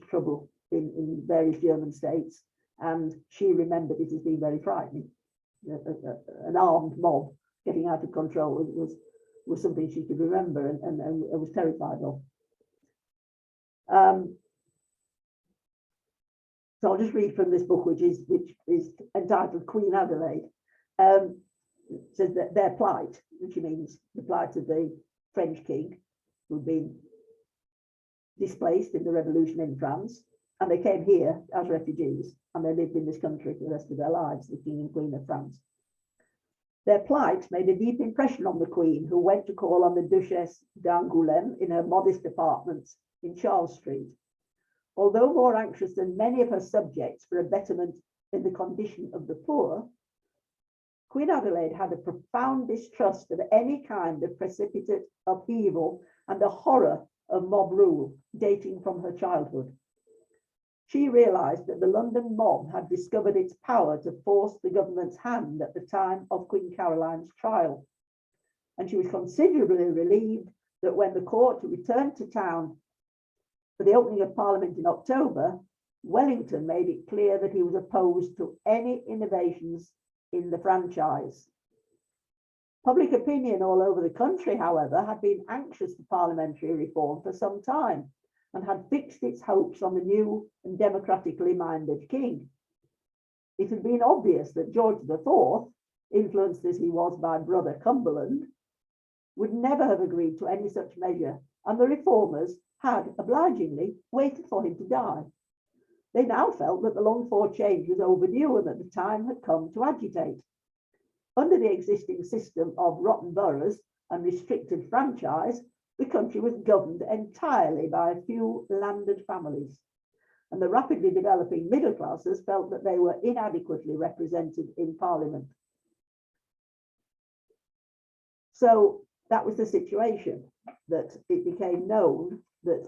trouble in various German states, and she remembered it as being very frightening. An armed mob getting out of control was something she could remember and was terrified of. So I'll just read from this book, which is entitled Queen Adelaide. It says that their plight, which means the plight of the French king, who'd been displaced in the revolution in France, and they came here as refugees, and they lived in this country for the rest of their lives, the King and Queen of France. Their plight made a deep impression on the Queen, who went to call on the Duchesse d'Angoulême in her modest apartments in Charles Street. Although more anxious than many of her subjects for a betterment in the condition of the poor, Queen Adelaide had a profound distrust of any kind of precipitate upheaval and a horror of mob rule dating from her childhood. She realised that the London mob had discovered its power to force the government's hand at the time of Queen Caroline's trial, and she was considerably relieved that when the court returned to town for the opening of Parliament in October, Wellington made it clear that he was opposed to any innovations in the franchise. Public opinion all over the country, however, had been anxious for parliamentary reform for some time and had fixed its hopes on the new and democratically minded king. It had been obvious that George IV, influenced as he was by brother Cumberland, would never have agreed to any such measure, and the reformers had obligingly waited for him to die. They now felt that the longed-for change was overdue and that the time had come to agitate. Under the existing system of rotten boroughs and restricted franchise, the country was governed entirely by a few landed families, and the rapidly developing middle classes felt that they were inadequately represented in Parliament. So that was the situation, that it became known that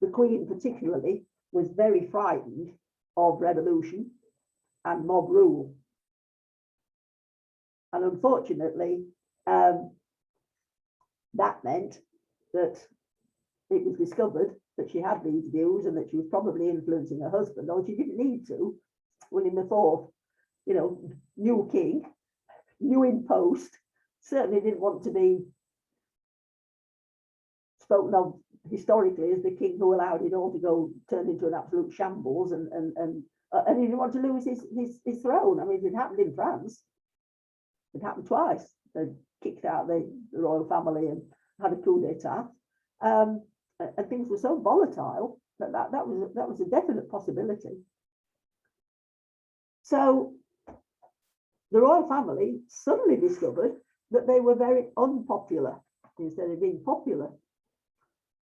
the Queen particularly was very frightened of revolution and mob rule. And unfortunately, that meant that it was discovered that she had these views and that she was probably influencing her husband, or she didn't need to. William IV, you know, new king, new in post, certainly didn't want to be spoken of historically as the king who allowed it all to go turn into an absolute shambles, and he didn't want to lose his throne. I mean, it happened in France. It happened twice. They kicked out the royal family and had a coup d'etat, and things were so volatile that was a definite possibility. So the royal family suddenly discovered that they were very unpopular instead of being popular.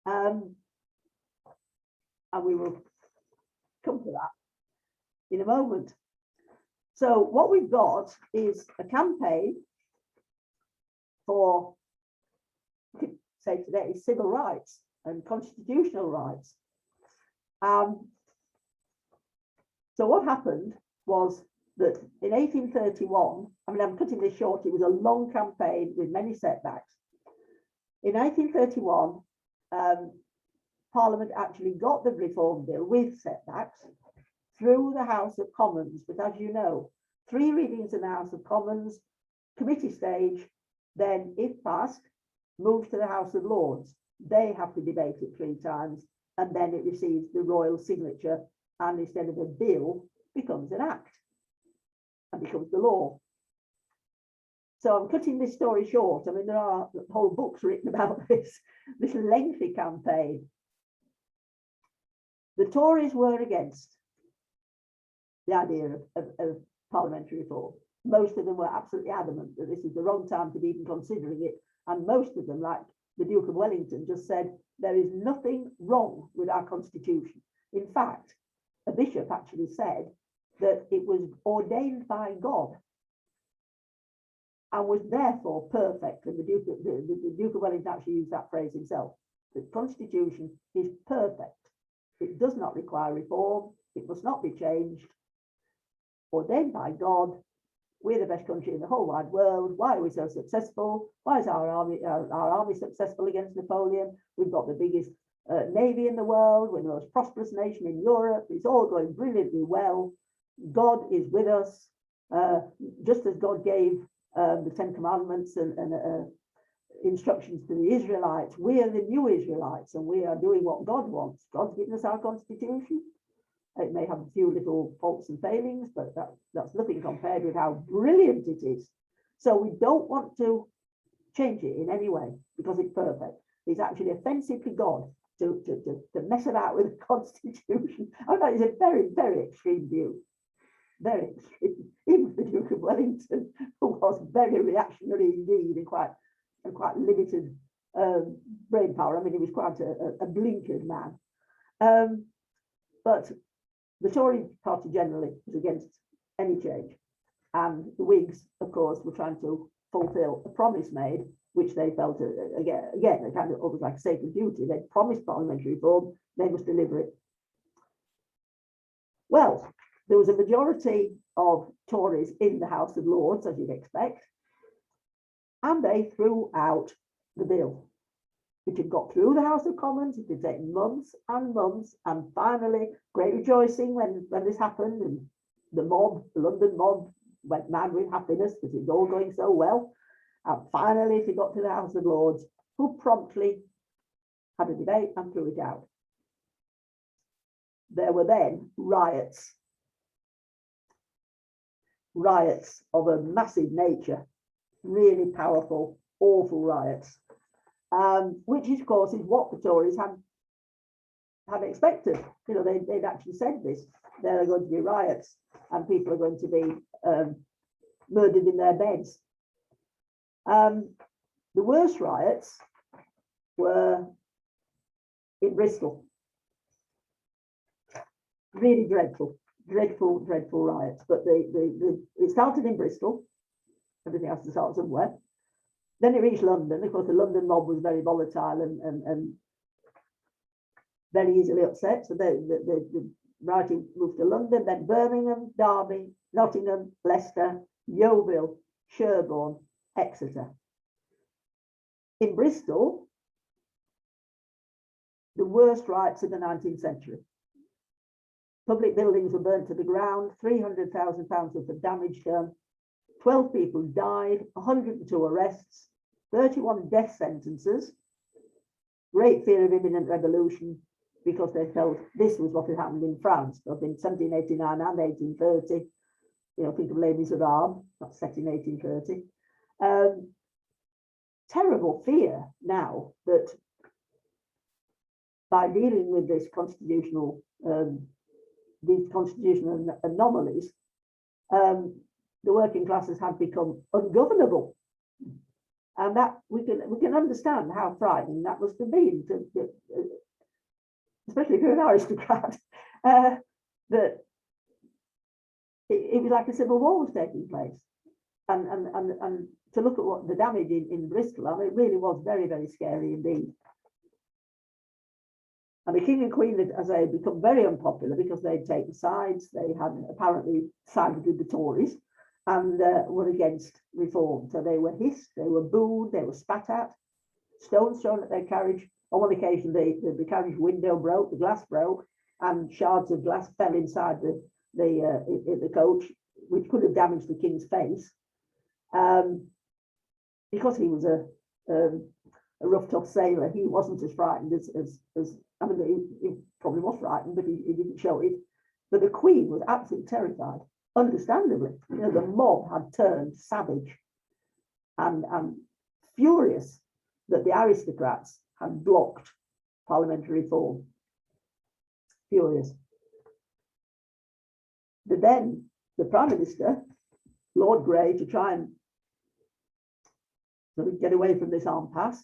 And we will come to that in a moment. So what we've got is a campaign for, we could say today, civil rights and constitutional rights. So what happened was that in 1831, I mean, I'm cutting this short, it was a long campaign with many setbacks. In 1831, Parliament actually got the Reform Bill with setbacks through the House of Commons, but as you know, 3 readings in the House of Commons, committee stage, then if passed, moves to the House of Lords. They have to debate it 3 times, and then it receives the royal signature and instead of a bill, becomes an act and becomes the law. So I'm cutting this story short. I mean, there are whole books written about this lengthy campaign. The Tories were against the idea of parliamentary reform. Most of them were absolutely adamant that this is the wrong time to be even considering it. And most of them, like the Duke of Wellington, just said, there is nothing wrong with our constitution. In fact, a bishop actually said that it was ordained by God and was therefore perfect. And the Duke of Wellington actually used that phrase himself. The constitution is perfect. It does not require reform. It must not be changed. Ordained by God. We're the best country in the whole wide world. Why are we so successful? Why is our army successful against Napoleon? We've got the biggest navy in the world. We're the most prosperous nation in Europe. It's all going brilliantly well. God is with us. Just as God gave the Ten Commandments and instructions to the Israelites, we are the new Israelites, and we are doing what God wants. God's given us our constitution. It may have a few little faults and failings, but that's nothing compared with how brilliant it is. So we don't want to change it in any way because it's perfect. It's actually offensive to God to mess about with the constitution. I know it's a very, very extreme view. Very extreme. Even the Duke of Wellington, who was very reactionary indeed and quite limited brain power. I mean, he was quite a blinkered man. But the Tory party generally was against any change. And the Whigs, of course, were trying to fulfill a promise made, which they felt, again, they kind of almost like a sacred duty. They promised parliamentary reform, they must deliver it. Well, there was a majority of Tories in the House of Lords, as you'd expect, and they threw out the bill. It had got through the House of Commons. It had taken months and months, and finally, great rejoicing when this happened, and the London mob, went mad with happiness because it's all going so well. And finally, it got to the House of Lords, who promptly had a debate and threw it out. There were then riots of a massive nature, really powerful, awful riots. Which, of course, is what the Tories had expected. You know, they'd actually said this. There are going to be riots and people are going to be murdered in their beds. The worst riots were in Bristol. Really dreadful riots. But it started in Bristol. Everything has to start somewhere. Then it reached London. Of course, the London mob was very volatile and very easily upset. So the rioting moved to London, then Birmingham, Derby, Nottingham, Leicester, Yeovil, Sherborne, Exeter. In Bristol, the worst riots of the 19th century. Public buildings were burnt to the ground, £300,000 worth of damage done, 12 people died, 102 arrests, 31 death sentences, great fear of imminent revolution because they felt this was what had happened in France, both in 1789 and 1830. You know, think of Les Miserables, that's set in 1830. Terrible fear now that by dealing with this these constitutional anomalies, the working classes have become ungovernable. And that we can understand how frightening that must have been, especially if you're an aristocrat, that it was like a civil war was taking place. And to look at what the damage in Bristol, I mean, it really was very, very scary indeed. And the King and Queen, as they had become very unpopular because they'd taken sides, they had apparently sided with the Tories and were against reform. So they were hissed, they were booed, they were spat at, stones thrown at their carriage. On one occasion, the carriage window broke, the glass broke, and shards of glass fell inside the coach, which could have damaged the King's face. Because he was a rough, tough sailor, he wasn't as frightened as I mean, he probably was frightened, but he didn't show it. But the Queen was absolutely terrified, understandably. You know, the mob had turned savage and furious that the aristocrats had blocked parliamentary reform. Furious. But then the Prime Minister, Lord Grey, to try and sort of get away from this impasse,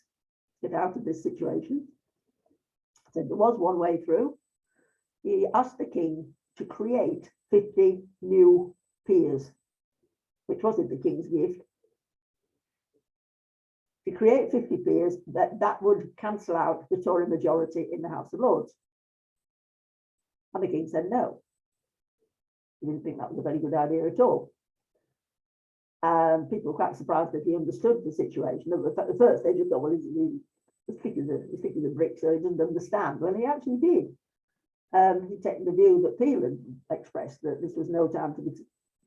get out of this situation, said there was one way through. He asked the King to create 50 new peers, which wasn't the King's gift. To create 50 peers, that would cancel out the Tory majority in the House of Lords. And the King said no. He didn't think that was a very good idea at all. People were quite surprised that he understood the situation. At first, they just thought, well, he's thick as a brick, so he doesn't understand. Well, he actually did. He'd taken the view that Peel had expressed, that this was no time to be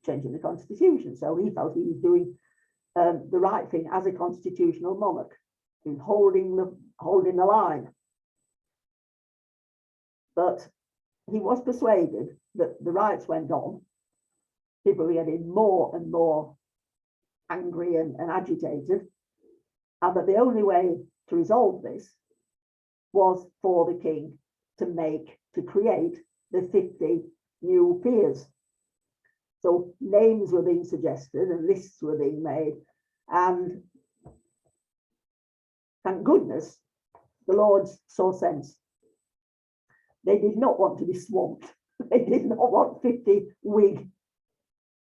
changing the constitution. So he felt he was doing the right thing as a constitutional monarch, in holding the line. But he was persuaded that the riots went on. People were getting more and more angry and agitated, and that the only way to resolve this was for the King to create the 50 new peers. So names were being suggested and lists were being made, and thank goodness the Lords saw sense. They did not want to be swamped. They did not want 50 Whig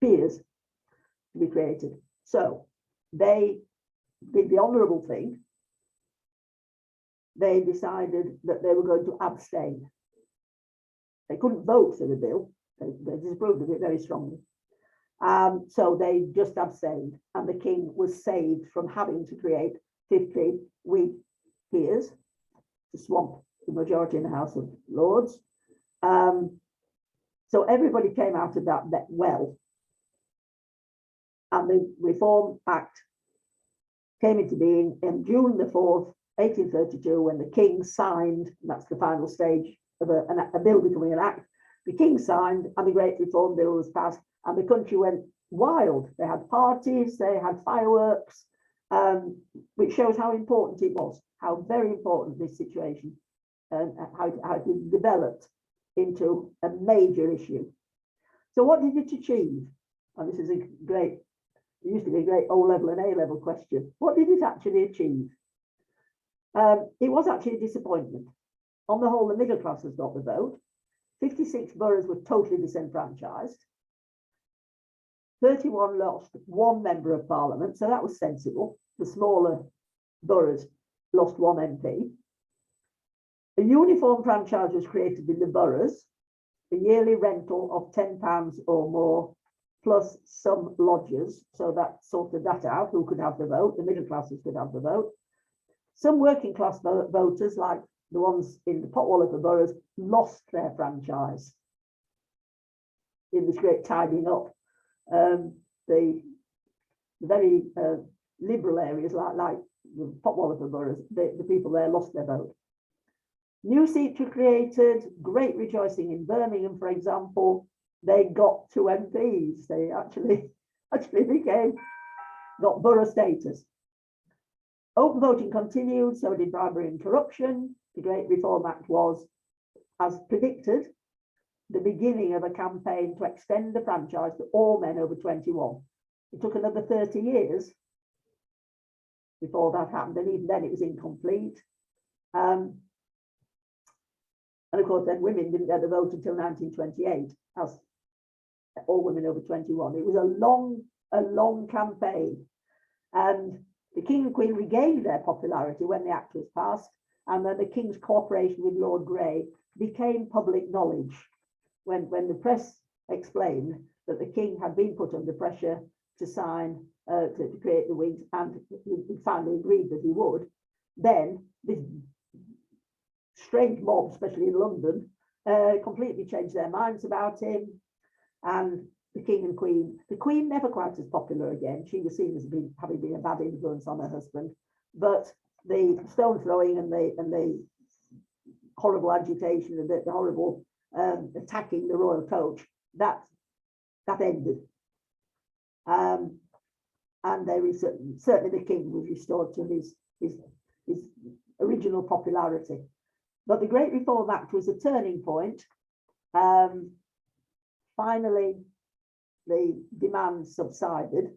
peers to be created. So they did the honourable thing. They decided that they were going to abstain. They couldn't vote for the bill. They disapproved of it very strongly. So they just abstained, and the King was saved from having to create 50 Whig peers to swamp the majority in the House of Lords. So everybody came out of that well. And the Reform Act came into being in June the 4th, 1832, when the King signed, and that's the final stage of a bill becoming an act. The King signed, and the Great Reform Bill was passed, and the country went wild. They had parties, they had fireworks, which shows how important it was, how very important this situation, and how it developed into a major issue. So what did it achieve? And this is it used to be a great O-level and A-level question. What did it actually achieve? It was actually a disappointment. On the whole, the middle class has got the vote. 56 boroughs were totally disenfranchised. 31 lost one member of parliament, so that was sensible. The smaller boroughs lost one MP. A uniform franchise was created in the boroughs, a yearly rental of £10 or more, plus some lodgers, so that sorted that out, who could have the vote, the middle classes could have the vote. Some working class voters, like the ones in the Potwalliper boroughs, lost their franchise in this great tidying up. The very liberal areas, like the Potwalliper boroughs, the people there lost their vote. New seats were created, great rejoicing in Birmingham, for example. They got 2 MPs. They actually got borough status. Open voting continued, so did bribery and corruption. The Great Reform Act was, as predicted, the beginning of a campaign to extend the franchise to all men over 21. It took another 30 years before that happened, and even then it was incomplete. And of course, then women didn't get the vote until 1928, as all women over 21. It was a long campaign, and the King and Queen regained their popularity when the Act was passed, and then the King's cooperation with Lord Grey became public knowledge when the press explained that the King had been put under pressure to sign, to create the Whigs, and he finally agreed that he would. Then this strange mob, especially in London, completely changed their minds about him, and the King and Queen. The Queen never quite as popular again. She was seen as having been a bad influence on her husband, but the stone throwing and the horrible agitation and the horrible attacking the royal coach, that ended. And there is certainly the king was restored to his original popularity. But the Great Reform Act was a turning point. Finally, the demands subsided,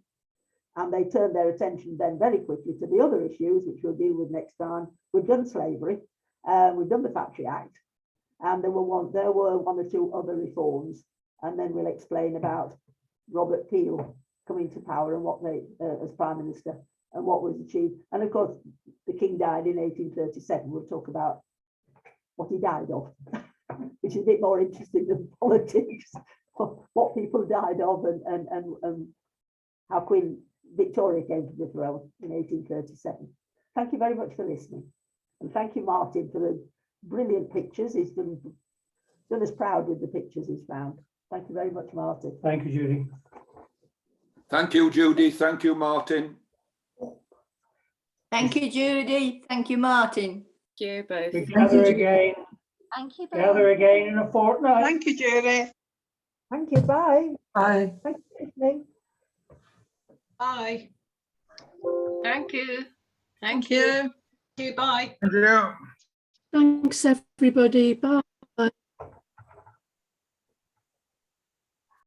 and they turned their attention then very quickly to the other issues, which we'll deal with next time. We've done slavery, we've done the Factory Act, and there were one or two other reforms, and then we'll explain about Robert Peel coming to power and what they, as Prime Minister, and what was achieved. And of course, the King died in 1837. We'll talk about what he died of, which is a bit more interesting than politics. What people died of, and how Queen Victoria came to the throne in 1837. Thank you very much for listening, and thank you, Martin, for the brilliant pictures. He's done us proud with the pictures he's found. Thank you very much, Martin. Thank you, Judy. Thank you, Judy. Thank you, Martin. Thank you, Judy. Thank you, Martin. Thank you both. We gather again. Thank you. Gather again in a fortnight. Thank you, Judy. Thank you. Bye. Bye. Thank you for listening. Bye. Thank you. Thank you. Bye. Thank you. Thanks, everybody. Bye.